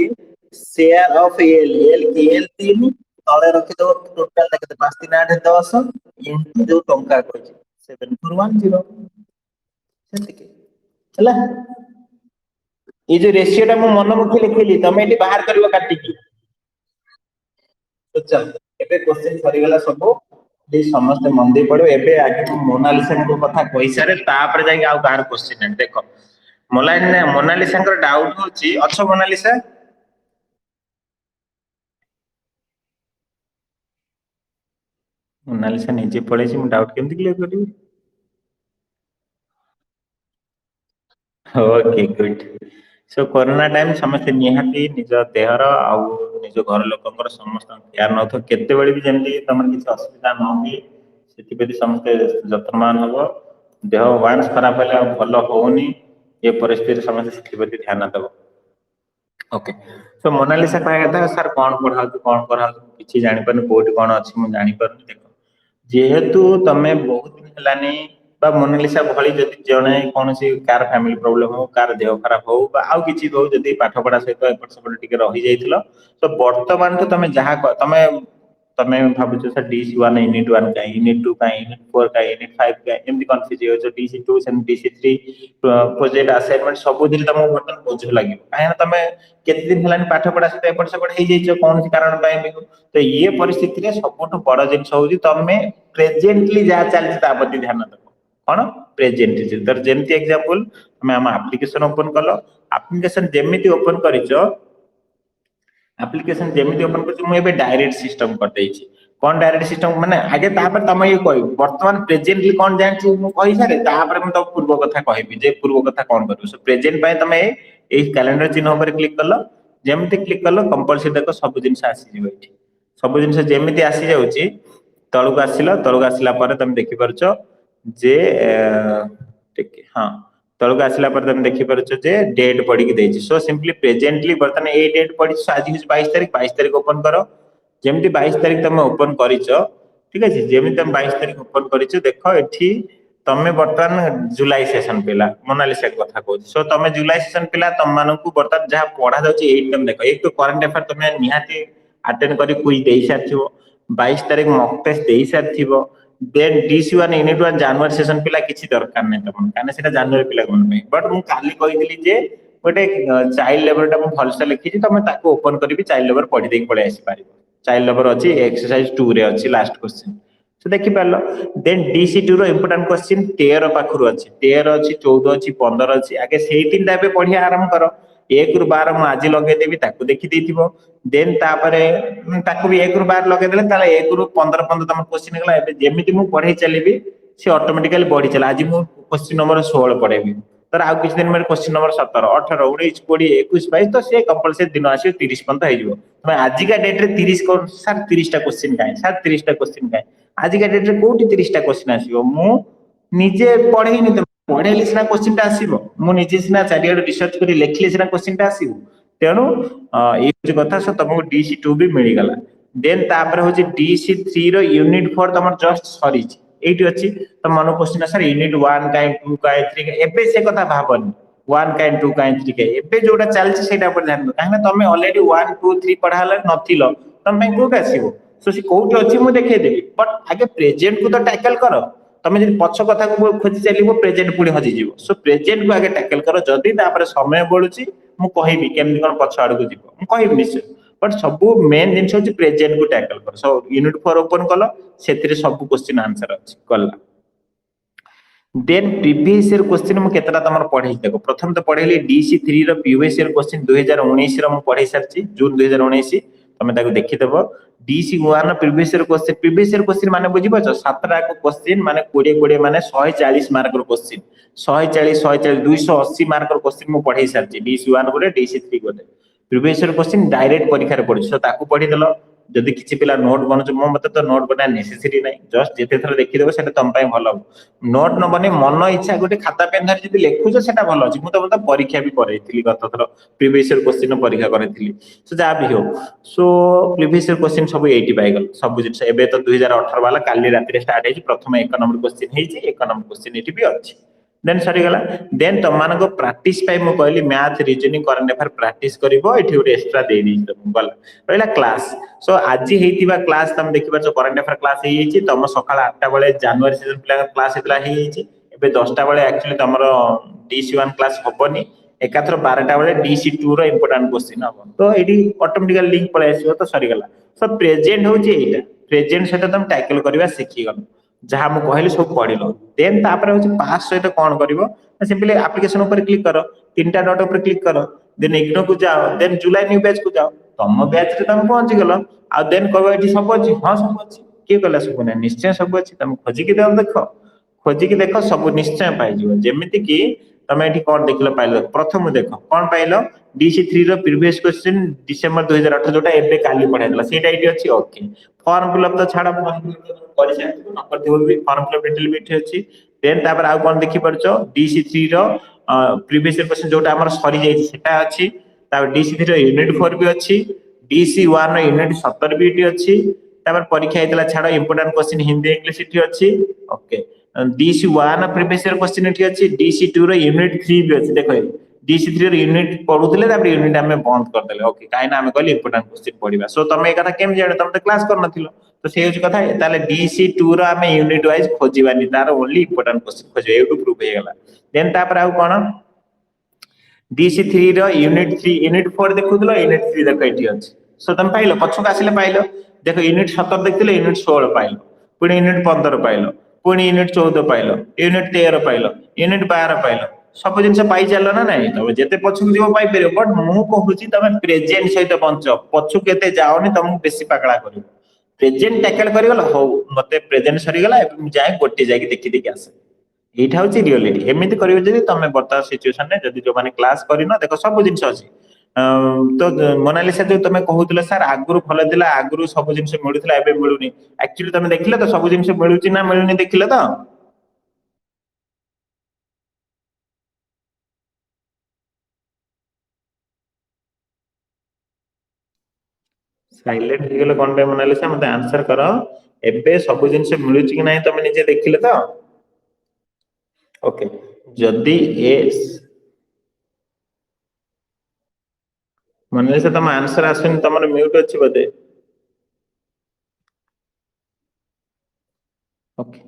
ସେୟାର ଅଫ ଏଲ ଏଲ କି ଏଲ 3 ତଳେ ରଖିଦବ ଟୋଟାଲ କେତେ 5 3 8 10 ଇଣ୍ଟୁ ଯୋଉ ଟଙ୍କା କହିଛି 7410 ସେତିକି ହେଲା ଏଇ ଯୋଉ ରେସିଓ ଟା ମୁଁ ମନମୁଖୀ ଲେଖିଲି ତମେ ଏଠି ବାହାର କରିବ କାଟିକି ଚାଲ ଏବେ କୋଶ୍ଚିନ୍ ସରିଗଲା ସବୁ ପ୍ଲିଜ ସମସ୍ତେ ମନ ଦେଇ ପଡିବ ଏବେ ଆଗ ମୋନାଲିସାଙ୍କ କଥା କହିସାରେ ତାପରେ ଯାଇକି ଆଉ କାହାର କୋଶ୍ଚିନ୍ ନାହିଁ ଦେଖ ମୋନାଲିସାଙ୍କର ଡାଉଟ ହଉଛି ଅଛ ମୋନାଲିସା ମୋନାଲିସା ନିଜେ ପଳେଇଛି ମୁଁ ଡାଉଟ କେମିତି କ୍ଲିୟର କରିବି okay good so corona time ସମସ୍ତେ ନିହାତି ନିଜ ଦେହର ଆଉ ନିଜ ଘର ଲୋକଙ୍କର ସମସ୍ତଙ୍କ କେୟାର ନଉଥିବ କେତେବେଳେ ବି ଯେମିତି ତମର କିଛି ଅସୁବିଧା ନ ହୁଏ ସେଥିପ୍ରତି ସମସ୍ତେ ଯତ୍ନବାନ ହବ ଦେହ ୱାନ୍ସ ଖରାପ ହେଲେ ଆଉ ଭଲ ହଉନି ଏ ପରିସ୍ଥିତିରେ ସମସ୍ତେ ସେଥିପ୍ରତି ଧ୍ୟାନ ଦବ ଓକେ ତ ମୋନାଲିସା କହିବା କଥା ସାର୍ କଣ ପଢା ହଉଛି କଣ କରାହଉଛି କିଛି ଜାଣିପାରୁନି କୋଉଠି କଣ ଅଛି ମୁଁ ଜାଣିପାରୁନି ଦେଖ ଯେହେତୁ ତମେ ବହୁତ ଦିନ ହେଲାନି ବା ମୋନାଲିସା ଭଳି ଯଦି ଜଣେ କୌଣସି କାର ଫ୍ୟାମିଲି ପ୍ରୋବ୍ଲେମ ହଉ କାର ଦେହ ଖରାପ ହଉ ବା ଆଉ କିଛି ହଉ ଯଦି ପାଠ ପଢା ସହିତ ଏପଟ ସେପଟ ଟିକେ ରହିଯାଇଥିଲ ତ ବର୍ତ୍ତମାନଠୁ ତମେ ଯାହା ତମେ ତମେ ଭାବୁଛ ସर DC1 यूनिट 1 का यूनिट 2 का यूनिट 4 का यूनिट 5 का एमती कंफ्यूज हो DC2 same DC3 project assignment सब दिन तुमको बर्तन बोझ लगे कहीं तमे केते दिन हलानी पाठ पढ़ा सहित एपट सेपट हो जाइछ कौन कारण पाए तो ये परिस्थिति रे सबुठ बड़ जिनिस होउची तमे प्रेजेंटली जा चलछि ता प्रति ध्यान दो कौन प्रेजेंटली तर जेमती एग्जांपल तमे हम एप्लिकेशन ओपन कलो एप्लिकेशन जेमिति ओपन करिछो एप्लिकेशन जेमिति ओपन कर मु एबे डायरेक्ट सिस्टम कर देछि कौन डायरेक्ट सिस्टम माने आगे तापर तम ये कहि वर्तमान प्रेजेंटली कौन जानछि मु कहि सारे तापर हम तो पूर्व कथा कहबी जे पूर्व कथा कौन करू सो प्रेजेंट पय तमे ए कैलेंडर चिन्ह ऊपर क्लिक करलो जेमिति क्लिक करलो कंपलसरी देखो सब जिंस आसी जिवो एठी सब जिंस जेमिति आसी जाउची तळକୁ आसिला ପରେ तमे देखि परछो जे ठीक हां तळକୁ आसिला ପରେ तमे देखि परछो जे डेट पड़ी कि देछि सो सिंपली प्रेजेंटली बर्तन ए डेट पड़ी सो आज 22 तारिख ओपन करो जेमिति 22 तारिख तमे ओपन करिछो ठीक अछि जेमिति तमे 22 तारिख ओपन करिछो देखो एठी तमे बर्तन जुलाई सेशन पिला मोनालिसा कथा कहू सो तमे जुलाई सेशन पिला तम मानकू बर्तन जहा पढ़ा जाउची एई तमे देखो एक तो करंट अफेयर तमे निहाती अटेंड करी क्विज देई साथिबो 22 तारिख मॉक टेस्ट देई साथिबो देन DC1 यूनिट 1 जनवरी सेशन पिला किछि दरकार नै तम काने सेटा जनवरी पिला कोन पे बट मु काली कहिदिली जे गोटे चाइल्ड लेबर टा मु फलसा लिखि छी तमे ताको ओपन करिवि चाइल्ड लेबर पढि देई पळे आसी पारिबो चाइल्ड लेबर अछि एक्सरसाइज 2 रे अछि लास्ट क्वेश्चन तो देखि पारलो देन DC2 रो इंपोर्टेंट क्वेश्चन 13 पाखरु अछि 13 अछि 14 अछि 15 अछि आगे सेही तीन टाइप पढिया आरंभ करो 1 रु 12 मु आज लगे देबी ताको देखि देथिबो देन तापरे ताको भी 1 रु 12 लगे देले ताले 1 रु 15 15 तम क्वेश्चन गला एबे जेमिति मु पढै चलीबी से ऑटोमेटिकली बढ़ी चला आज मु क्वेश्चन नंबर 16 पढेबी तर आउ किछ दिन में क्वेश्चन नंबर 17 18 19 20 21 22 तो से कंपलसरी दिन आसी 30 पर्यंत हो जिवो तमे आज का डेट रे 30 को सर 30 टा क्वेश्चन काई सर 30 टा क्वेश्चन काई आज का डेट रे कोठी 30 टा क्वेश्चन आसीबो मु निजे पढेनी त पढेली सिना क्वेश्चन टा आसीबो मु निजे सिना चारियाड रिसर्च करी लेखली सिना क्वेश्चन टा आसीबो तेनु ए कथा से तुमको DC2 भी मिल गला देन तापर होची DC3 रो यूनिट 4 तमर जस्ट सरी एठी अछि त मनो क्वेश्चन सर यूनिट 1 काई 2 काई 3 काई एबे से कथा भाबनी 1 काई 2 काई 3 काई एबे जोटा चलछि सेटा पर ध्यान दो काहे ना तमे ऑलरेडी 1 2 3 पढाला नथिलो तम पे कोट आसीबो सो सी कोट अछि मु देखे देबी बट आगे प्रेजेंट को तो टैकल करो तमे जदि पछ कथा को खोजि चलिबो प्रेजेंट पुणी हजि जिवो सो प्रेजेंट को आगे टैकल करो जदि तापर समय बळुची मु कहिबी केमति कोन पछ आड़ को जिवो मु कहिबी निश्चय बट सब मेन जिंस होची प्रेजेंट को टैकल करो सो यूनिट 4 ओपन कलो सेतिरे सब क्वेश्चन आंसर अछि कला देन प्रीवियस ईयर क्वेश्चन मु केतरा तमर पढै देखो प्रथम तो पढैली DC3 रो प्रीवियस ईयर क्वेश्चन 2019 रो मु पढै सरची जून 2019 तमे ताको देखि देबो DC1 प्रीवियस ईयर क्वेश्चन माने बुझि पाछो सातटा को क्वेश्चन माने 20 20 माने 140 मार्क रो क्वेश्चन 140 280 मार्क रो क्वेश्चन मु पढै सरची DC1 गोटे DC3 गोटे प्रीवियस ईयर क्वेश्चन डायरेक्ट परीक्षा रे पढि सो ताको पढि देलो जदि किछि पिला नोट बनछ मो मते तो नोट बना नेसेसरी नै जस्ट जेते थरा देखि देबो सेटा तम पय भलो नोट न बने मन इच्छा गोटे खाता पेन धरि जदि लेखुछ सेटा भलो अछि मु तो परीक्षा भी करैथिली गत थरा प्रीवियस ईयर क्वेश्चन परीक्षा करैथिली सो जा भी हो सो प्रीवियस ईयर क्वेश्चन सब 80 पाई गल सब जिंस एबे तो 2018 वाला काली राति रे स्टार्ट हेछि प्रथम एक नंबर क्वेश्चन हेछि एक नंबर क्वेश्चन एठी भी अछि देन सरी गला देन तमान को प्रैक्टिस पाई मु कहली math reasoning current affair practice करिवो एठी गोटे एक्स्ट्रा दे दी गला रहला क्लास सो आज हेतिबा क्लास तम देखिबा जो करंट अफेयर क्लास हे हिची तम सकाळ 8 टा बेले जनवरी सीजन प्लान क्लास हेतला हे हिची एबे 10 टा बेले एक्चुअली तमरो DC1 क्लास होबनी एकाथर 12 टा बेले DC2 रो इंपोर्टेंट क्वेश्चन हबो तो एडी ऑटोमेटिकली लिंक पळे आसीबो तो सरी गला सो प्रेजेंट होची एटा प्रेजेंट सेटा तम टैकल करबा सिखि गलो जहा मु कहली सब पढिलो देन तापर होची पास सहित कोन करिवो सिंपली एप्लीकेशन ऊपर क्लिक करो तीनटा डॉट ऊपर क्लिक करो देन इग्नो को जाओ देन जुलाई न्यू बैच को जाओ तम बैच रे तम पहुंच गेलो आ देन कहबो एठी सब अछि हां सब अछि के कहला सब नै निश्चय सब अछि तम खोजि के देखो सब निश्चय पाइ जिवो जेमिति कि तमे एठी कोन देखलो पाइलो प्रथम देखो कोन पाइलो DC3 रो प्रीवियस क्वेश्चन डिसेंबर 2018 जोटा एबे काली पढाइला सेटा एठी अछि ओके फॉर्म फिल अप तो छाड़ा कर सकते नंबर देबो भी फॉर्म फिल अप डिटेल भी एठी अछि देन तापर आ कोन देखि परछो DC3 रो प्रीवियस क्वेश्चन जोटा हमर सरी जाई सेटा अछि तापर DC3 रो यूनिट 4 भी अछि DC1 रो यूनिट 17 भी एठी अछि तापर परीक्षा हेतला छाड़ा इंपोर्टेंट क्वेश्चन हिंदी इंग्लिश एठी अछि ओके DC1 प्रीवियस क्वेश्चन एठी अछि DC2 रो यूनिट 3 भी अछि देखो DC3 रो यूनिट पढुतले तापर यूनिट हमें बंद कर देले ओके काहे ना हमें कहली इंपोर्टेंट क्वेश्चन पढिबा सो तमे ए कथा केम जाने तमे तो क्लास कर नथिलो तो से हूँ कथा ताले DC2 रो आमे यूनिट वाइज खोजिबानी तार ओनली इंपोर्टेंट क्वेश्चन खोजिबा एटू प्रूफ हे गेला देन तापर आउ कोन DC3 रो यूनिट 3 यूनिट 4 देखुतलो यूनिट 3 देखो एठी अछि सो तुम पाइलो पछक आसिले पाइलो देखो यूनिट 17 देखथिले यूनिट 16 पाइलो पुणी यूनिट 15 पाइलो पुणी unit 14 pilo unit 13 pilo unit 12 pilo सब जिनस पाई चलो ना नहीं तब जेते पछक जीव पाई परियो बट मु कहूची तमे प्रेजेंट सहित पंच पछक केते जाओनी तुमको बेसी पाकड़ा करियो प्रेजेंट टैकल करिगला हो मते प्रेजेंट सरी गला जाय गोटे जाय देखि देखि आसे एटा होची रियलिटी एमिति करियो जदि तमे बर्ता सिचुएशन ने जदि जो माने क्लास करिनो देखो सब जिनस अछि तो मोनालिसा जो तमे कहउतले सर आगुरु फल दिला आगुरु सब जिनस मिलुतला एबे मिलुनी एक्चुअली तमे देखिले तो सब जिनस मिलुची ना मिलुनी देखिले तो साइलेंट हो गेलो कोन पे मोनालिसा मते आंसर करो एबे सब जिनस मिलुची कि नाही तमे निजे देखिले तो ओके जदि ए मोनालिसा तम आंसर आसुनी तमर म्यूट अछि बदे ओके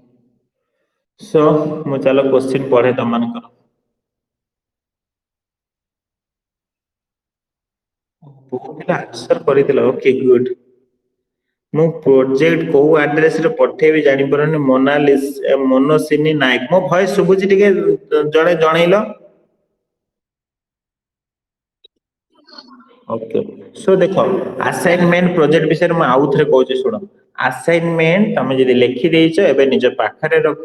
सो मु चलो क्वेश्चन पढ़े तम मानकर बहुत पिला आंसर करितला ओके गुड मु प्रोजेक्ट को एड्रेस रे पठेबी जानि परनी मोनालिस मनोसिनी नायक मो भॉइस सुबुची टिके जणे जणैलो ओके सो देखो असाइनमेंट प्रोजेक्ट विषय में आउ थरे कहूँ शुण असाइनमेंट तुम जब लिखि देच एबे निज पाखरे रख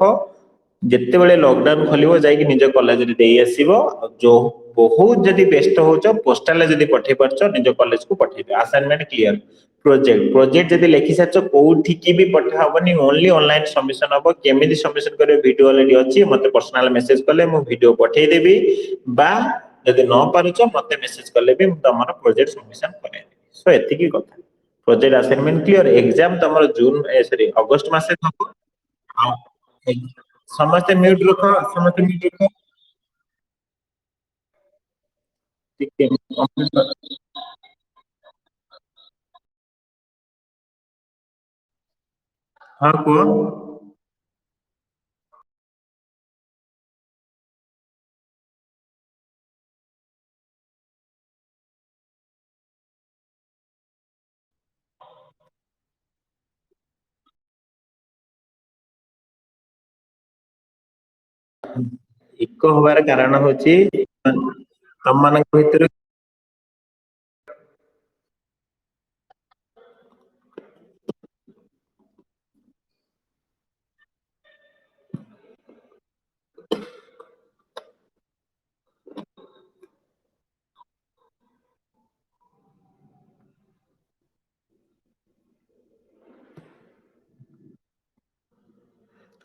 जिते बड़े लॉकडाउन खोलिबो जाई कि निज कॉलेज रे देई आसीबो जो बहुत जदि व्यस्त होचो पोस्टल जदि पठे परचो निज कॉलेज को पठेबे असाइनमेंट क्लियर प्रोजेक्ट जदि लिखि सारचो कोठी की भी पठा हबनी ओनली ऑनलाइन सबमिशन हबो केमिति सबमिशन करे वीडियो ऑलरेडी अछि मते पर्सनल मेसेज कले मु वीडियो पठेई देबी बा जदि न पारुचो मते मेसेज कले भी तमरो प्रोजेक्ट सबमिशन करे सो एति की कथा प्रोजेक्ट असाइनमेंट क्लियर एग्जाम तमरो जून सॉरी अगस्त मासे हबो आ समस्त म्यूट रखो समस्त म्यूट रखो ठीक है हाँ को इको हबार कारण होची तम मानक भितर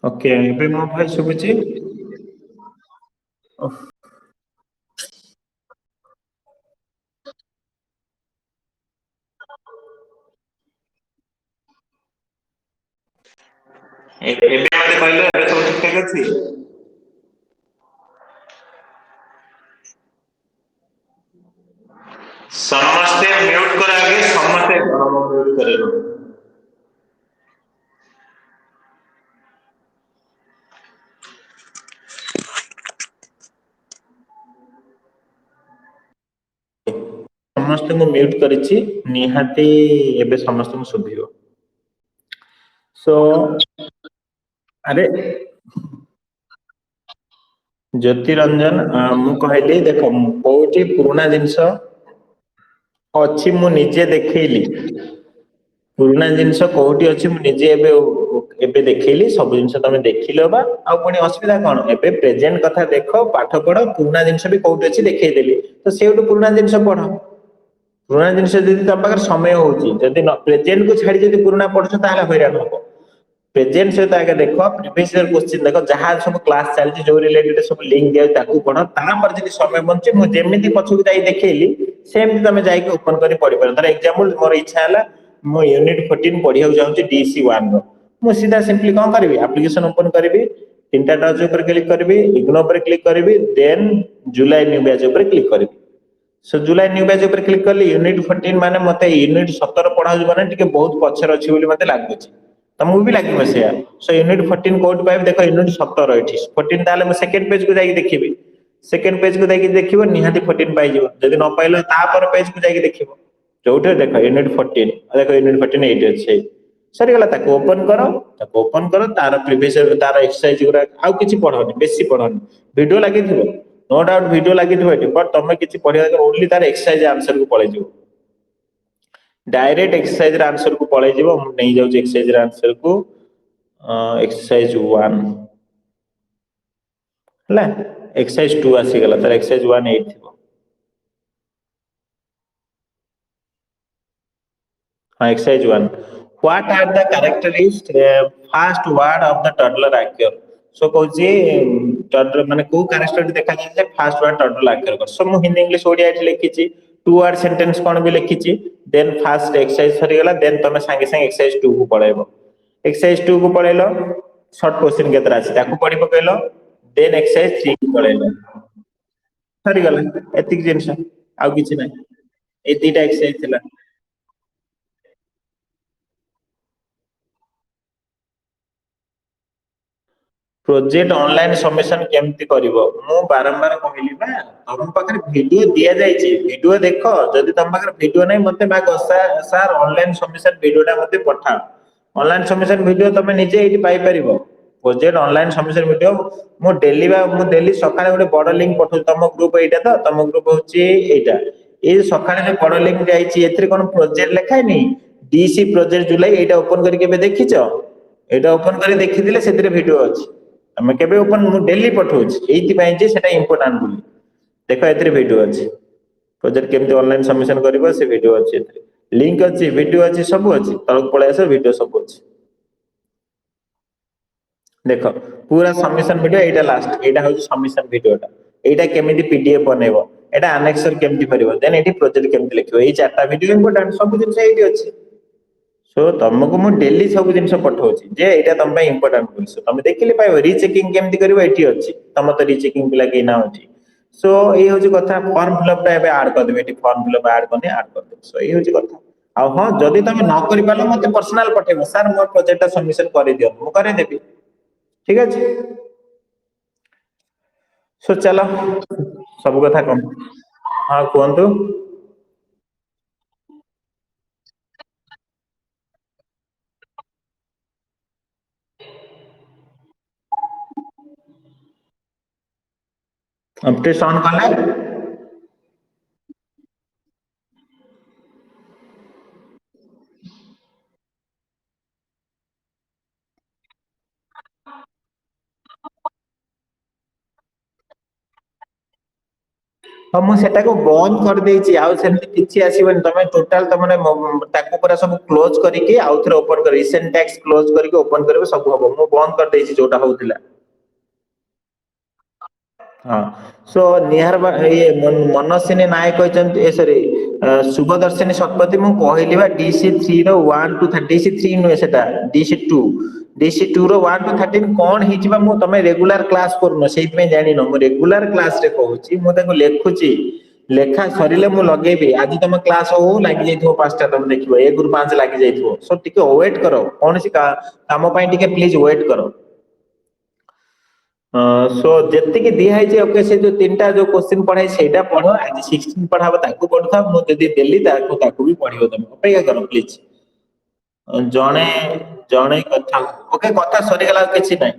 ओके एबे मो भॉइस सुबुची एबे मते कहलो एबे सब ठीक ठाक अछि समस्ते म्यूट कर आगे समस्ते म्यूट करे समस्त को म्यूट करिछि निहाती एबे समस्त को सुभियो सो अरे ज्योति रंजन मु कहली देखो कोठी पुराना जिंस अछि मु निजे देखैली पुराना जिनस कोठी अछि मु निजे एबे देखैली सब जिनस तमे देखिलो बा आ पुणी असुविधा कोन एबे प्रेजेंट कथा देखो पाठ पढो पुराना जिनस भी कोठी अछि देखै देली तो सेउटु पुराना जिनस पढो पुराना जिनस जदि तम पाखर समय होउची जदि प्रेजेंट को छाडी जदि पुराना पढछ ताले हैरान हो प्रेजेंट सहित आगे देखो प्रीवियस ईयर क्वेश्चन देखो जहां सब क्लास चलती जो रिलेटेड सब लिंक दिया ताकू पढो तापर जदि समय बंचे मु जेमिति पछुक जाई देखैली सेम तमे जाई के ओपन करी पढि पर धर एग्जांपल मोर इच्छा हला मु यूनिट 14 पढिया जाउची DC1 रो मु सीधा सिंपली कोन करबी एप्लीकेशन ओपन करबी तीनटा टच ऊपर क्लिक करबी इग्नो पर क्लिक करबी देन जुलाई न्यू बैच ऊपर क्लिक करबी सो जुलाई न्यू बैच ऊपर क्लिक कली यूनिट 14 माने मते यूनिट 17 पढ़ा होज माने टिके बहुत पछर अछि बोली मते लागुछि तमु भी लागिबो सेया सो यूनिट 14 कोड पाइब देखो यूनिट 17 एठी 14 ताले म सेकंड पेज को जाई देखिबी सेकंड पेज को जाई देखिबो निहाती 14 पाइ जिवो जदि न पाइलो ता पर पेज को जाई देखिबो जोठे देखो यूनिट 14 देखो यूनिट 14 एठी अछि सरी गला ताको ओपन करो तार प्रीवियस तार एक्सरसाइज गुरा आउ किछि पढोनी बेसी पढोनी वीडियो लागि थिबो नो डाउट वीडियो लागि थिबो एठी बट तमे किछि पढिया ओनली तार एक्सरसाइज आंसर को पळै जिवो डायरेक्ट एक्सरसाइज र आंसर को पळै जिवो हम नै जाउ एक्सरसाइज र आंसर को एक्सरसाइज 1 हला एक्सरसाइज 2 आसी गला तार एक्सरसाइज 1 8 थिबो हां exercise 1 what are the characteristics first word of the toddler actor so कहूची टडलर माने को कैरेक्टर देखा जाय जे फर्स्ट वर्ड टडलर एक्टर कर सो मु हिंदी इंग्लिश ओडिया एठी लिखिची टू वर्ड सेंटेंस कोन भी लिखिची देन फर्स्ट एक्सरसाइज सरी गला देन तमे संगे संगे एक्सरसाइज 2 को पळाइबो एक्सरसाइज 2 को पळेलो शॉर्ट क्वेश्चन केतरा अछि ताकू पढि पकेलो देन एक्सरसाइज 3 को पळेलो सरी गला एतिक जिंस आउ किछि नै ए तीटा एक्सरसाइज थिला प्रोजेक्ट ऑनलाइन सबमिशन केमती करिवो मु बारंबार कहली बा तम पाखरे वीडियो दिया जायछि वीडियो देखो जदि तम पाखरे वीडियो नै मते माग सर ऑनलाइन सबमिशन वीडियोटा मते पठा ऑनलाइन सबमिशन वीडियो तमे निजे एठी पाई परिबो प्रोजेक्ट ऑनलाइन सबमिशन वीडियो मु डेली सकाळे गोटे बड़ लिंक पठौ तम ग्रुप एटा त तम ग्रुप होची एटा ए सकाळे जे बड़ लिंक जायछि एथिरे कोन प्रोजेक्ट लेखाय नै डीसी प्रोजेक्ट जुलाई एटा ओपन करि केबे देखिचो एटा ओपन करि देखिदिले सेतिरे वीडियो अछि ଆମେ କେବେ ଓପନ ମୁଁ ଡେଲି ପଠଉଛି ଏଇଥିପାଇଁ ଯେ ସେଟା ଇମ୍ପୋର୍ଟାଣ୍ଟ ବୋଲି ଦେଖ ଏଥିରେ ଭିଡିଓ ଅଛି ପ୍ରୋଜେକ୍ଟ କେମିତି ଅନଲାଇନ ସବମିଶନ କରିବ ସେ ଭିଡିଓ ଅଛି ଏଥିରେ ଲିଙ୍କ ଅଛି ଭିଡିଓ ଅଛି ସବୁ ଅଛି ତଳକୁ ପଳେଇ ଆସ ଭିଡିଓ ସବୁ ଅଛି ଦେଖ ପୁରା ସବମିଶନ ଭିଡିଓ ଏଇଟା ଲାଷ୍ଟ ଏଇଟା ହଉଛି ସବମିଶନ ଭିଡିଓଟା ଏଇଟା କେମିତି ପିଡିଏଫ ବନେଇବ ଏଇଟା ଆନେକ୍ସର କେମିତି କରିବ ଦେନ ଏଠି ପ୍ରୋଜେକ୍ଟ କେମିତି ଲେଖିବ ଏଇ ଚାରଟା ଭିଡିଓ ଇମ୍ପୋର୍ଟାଣ୍ଟ ସବୁ ଜିନିଷ ଏଇଠି ଅଛି सो तुमको मु डेली सब जिन पठाऊँ जे यहाँ तुम इंपोर्टाट बोली तुम देखिले पाइब रिचेकिंग केमती कर तुम तो रिचेकिंग पिला कहीं ना अच्छी सो ये हूँ कथा फर्म फिलअप टा आड करदेवे फर्म फिलअप आड करनी आड करदे सो ये हूँ कथा आ हाँ जदि तुम न कर पार मत पर्सनाल पठेब सार मोर प्रोजेक्ट सबमिशन कर दियो मु करदेवी ठीक अच्छे सो चलो सब कथा कम हाँ कहतु अपडेट ऑन कले हाँ मुझे बंद कर देछि आउ सेमति किछि आसीबन तमे टोटल तमने ताको पूरा सब क्लोज करके आउ थरे ओपन कर रिसेंट टैक्स क्लोज करके ओपन करबे सब हबो मु बंद कर देछि जोटा होतिला हाँ सो निहार ये मनस्विनी नायक कहते ए सॉरी शुभदर्शिनी शतपथी मु कहली बा डीसी 3 रो 1 टू 30 डीसी 3 नुहे सेटा डीसी 2 डीसी 2 रो 1 टू 13 कोन हिचिबा मु तमे रेगुलर क्लास करनो सेहि में जानि न मु रेगुलर क्लास रे कहूची मु ताको लेखुची लेखा सरिले मु लगेबी आज तुम क्लास हो लागि जाइथो पांचटा तुम देखिबो 1 रु 5 लागि जाइथो सो टिके वेट करो कोनसी काम पई टिके प्लीज वेट करो सो जेतिकी दिया है जे ओके से जो तीनटा जो क्वेश्चन पढ़ाई सेटा पढ़ो आज 16 पढ़ाबो ताको पढ़ता मु जदी देली ताको भी पढ़ियो तुम अपेक्षा करो प्लीज जणे जणे कथा ओके कथा सरी गला किछि नै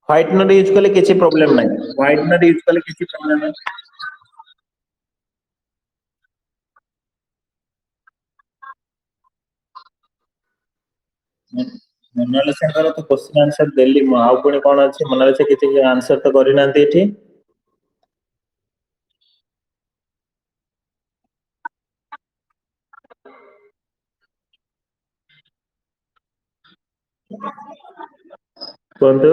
व्हाइटनर यूज करले किछि प्रॉब्लम नै व्हाइटनर यूज करले किछि प्रॉब्लम नै मोनालिसाଙ୍କର ତ क्वेश्चन आंसर देली ମୁଁ ଆଉ ପୁଣି କଣ ଅଛି ମୋନାଲିସା କିଛି ଆନ୍ସର ତ କରିନାହାନ୍ତି ଏଠି କୁହନ୍ତୁ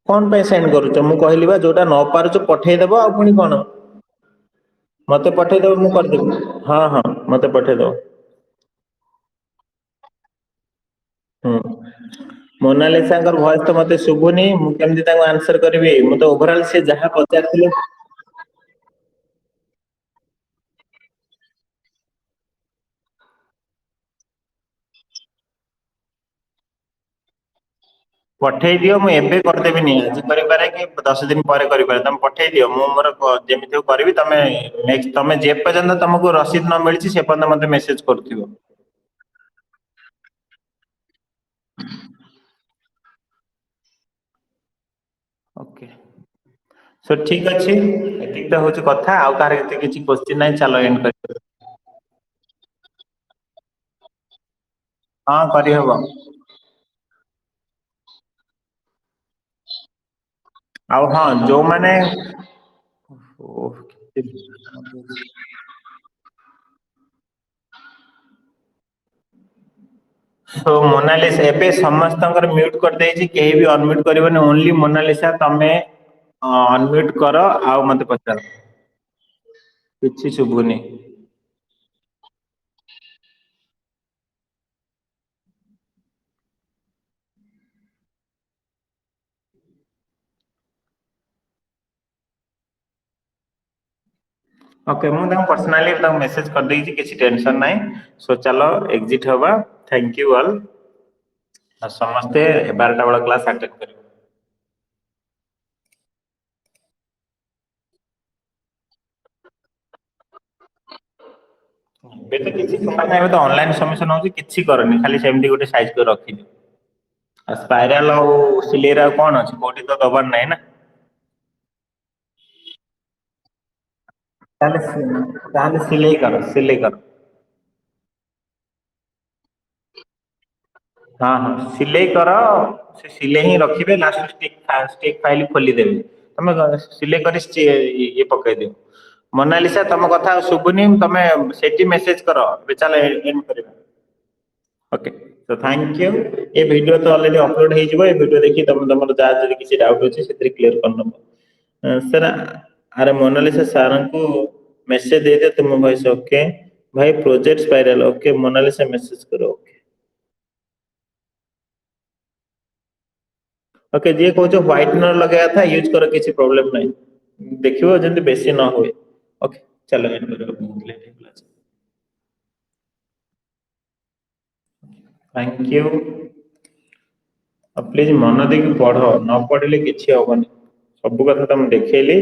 କଣ ପାଇଁ ସେଣ୍ଡ କରୁଛ ମୁଁ କହିଲି ବା ଯୋଉଟା ନ ପାରୁଛ ପଠେଇଦବ ଆଉ ପୁଣି କଣ ମତେ ପଠେଇଦବ ମୁଁ କରିଦେବି ହଁ ହଁ ମତେ ପଠେଇଦବ ହୁଁ ମୋନାଲିସାଙ୍କର ଭଏସ ତ ମତେ ଶୁଭୁନି, ମୁଁ କେମିତି ତାଙ୍କୁ ଆନ୍ସର କରିବି? ମୁଁ ତ ଓଭରଅଲ ସେ ଯାହା ପଚାରିଥିଲେ ପଠେଇ ଦିଅ, ମୁଁ ଏବେ କରିଦେବିନି, ଆଜି କରିପାରେ କି 10 ଦିନ ପରେ କରିପାରେ, ତମେ ପଠେଇ ଦିଅ, ମୁଁ ମୋର ଯେମିତି ହଉ କରିବି। ତମେ ନେକ୍ସଟ, ତମେ ଯେ ପର୍ଯ୍ୟନ୍ତ ତମକୁ ରସିଦ ନ ମିଳିଛି ସେ ପର୍ଯ୍ୟନ୍ତ ମତେ ମେସେଜ କରୁଥିବ। ଓକେ, ସୋ ଠିକ ଅଛି, ଏତିକି ତ ହଉଛି କଥା। ଆଉ କାହାର ଏତେ କିଛି କୋଶ୍ଚିନ୍ ନାହିଁ, ଚାଲ ଏଣ୍ଡ କରିବା। ହଁ କରିହବ। ଆଉ ହଁ ଯୋଉମାନେ ଓହ, ସୋ ମୋନାଲିସା ଏବେ ସମସ୍ତଙ୍କର ମ୍ୟୁଟ କରିଦେଇଛି, କେହି ବି ଅନମ୍ୟୁଟ କରିବନି, ଓନ୍ଲି ମୋନାଲିସା ତମେ ଅନମ୍ୟୁଟ କର ଆଉ ମତେ ପଚାର। କିଛି ଶୁଭୁନି। ଓକେ, ମୁଁ ତାଙ୍କୁ ପର୍ସନାଲି ତାଙ୍କୁ ମେସେଜ କରିଦେଇଛି, କିଛି ଟେନସନ ନାହିଁ। ସୋ ଚାଲ ଏକ୍ଜିଟ ହବା। Thank you all. ଆଉ ସମସ୍ତେ 12ଟା ବେଳ କ୍ଲାସ ଆଟେଣ୍ଡ କରିବେ। ଏବେ ତ କିଛି ଏବେ ତ ଅନଲାଇନ ସବମିଶନ ହଉଛି, କିଛି କରନି, ଖାଲି ସେମିତି ଗୋଟେ ସାଇଜ କରି ରଖିଦିଅ। ଆଉ ସ୍ପାଇରାଲ ଆଉ ସିଲେଇରେ ଆଉ କଣ ଅଛି, କୋଉଠି ତ ଦବାର ନାହିଁ ନା। ତାହେଲେ ସିଲେଇ କର, ସିଲେଇ କର। ହଁ ହଁ ସିଲେଇ କର, ସେ ସିଲେଇ ହିଁ ରଖିବେ, ଲାଷ୍ଟ ଷ୍ଟିକ ଫାଇଲ ଖୋଲିଦେବେ। ତମେ ସିଲେଇ କରି ଇଏ ପକେଇଦିଅ। ମୋନାଲିସା ତମ କଥା ଆଉ ଶୁଭୁନି, ତମେ ସେଠି ମେସେଜ କର। ଏବେ ଚାଲ ଏଣ୍ଡ କରିବା। ଓକେ, ତ ଥ୍ୟାଙ୍କ ୟୁ। ଏ ଭିଡିଓ ତ ଅଲରେଡି ଅପଲୋଡ ହେଇଯିବ, ଏ ଭିଡିଓ ଦେଖି ତମେ ତମର ଯାହା ଯଦି କିଛି ଡାଉଟ ଅଛି ସେଥିରେ କ୍ଲିୟର କରିନବ। ସାର୍, ଆରେ ମୋନାଲିସା ସାରଙ୍କୁ ମେସେଜ ଦେଇଦିଅ ତୁମ ଭଏସ ଓକେ। ଭାଇ project spiral okay, Monalisa message କର ଓକେ। ଓକେ, ଯିଏ କହୁଛ ହ୍ୱାଇଟନର ଲଗେଇବା କଥା ୟୁଜ କର, କିଛି ପ୍ରୋବ୍ଲେମ ନାହିଁ। ଦେଖିବ ଯେମିତି ବେଶୀ ନ ହୁଏ। ଓକେ, ଚାଲ ଏଣ୍ଡ କରିବା, ବହୁତ ଲେଟ୍ ହେଇଗଲା। Thank you. ଆଉ ପ୍ଲିଜ ମନ ଦେଇକି ପଢ, ନ ପଢିଲେ କିଛି ହବନି। ସବୁ କଥା ତମକୁ ଦେଖେଇଲି।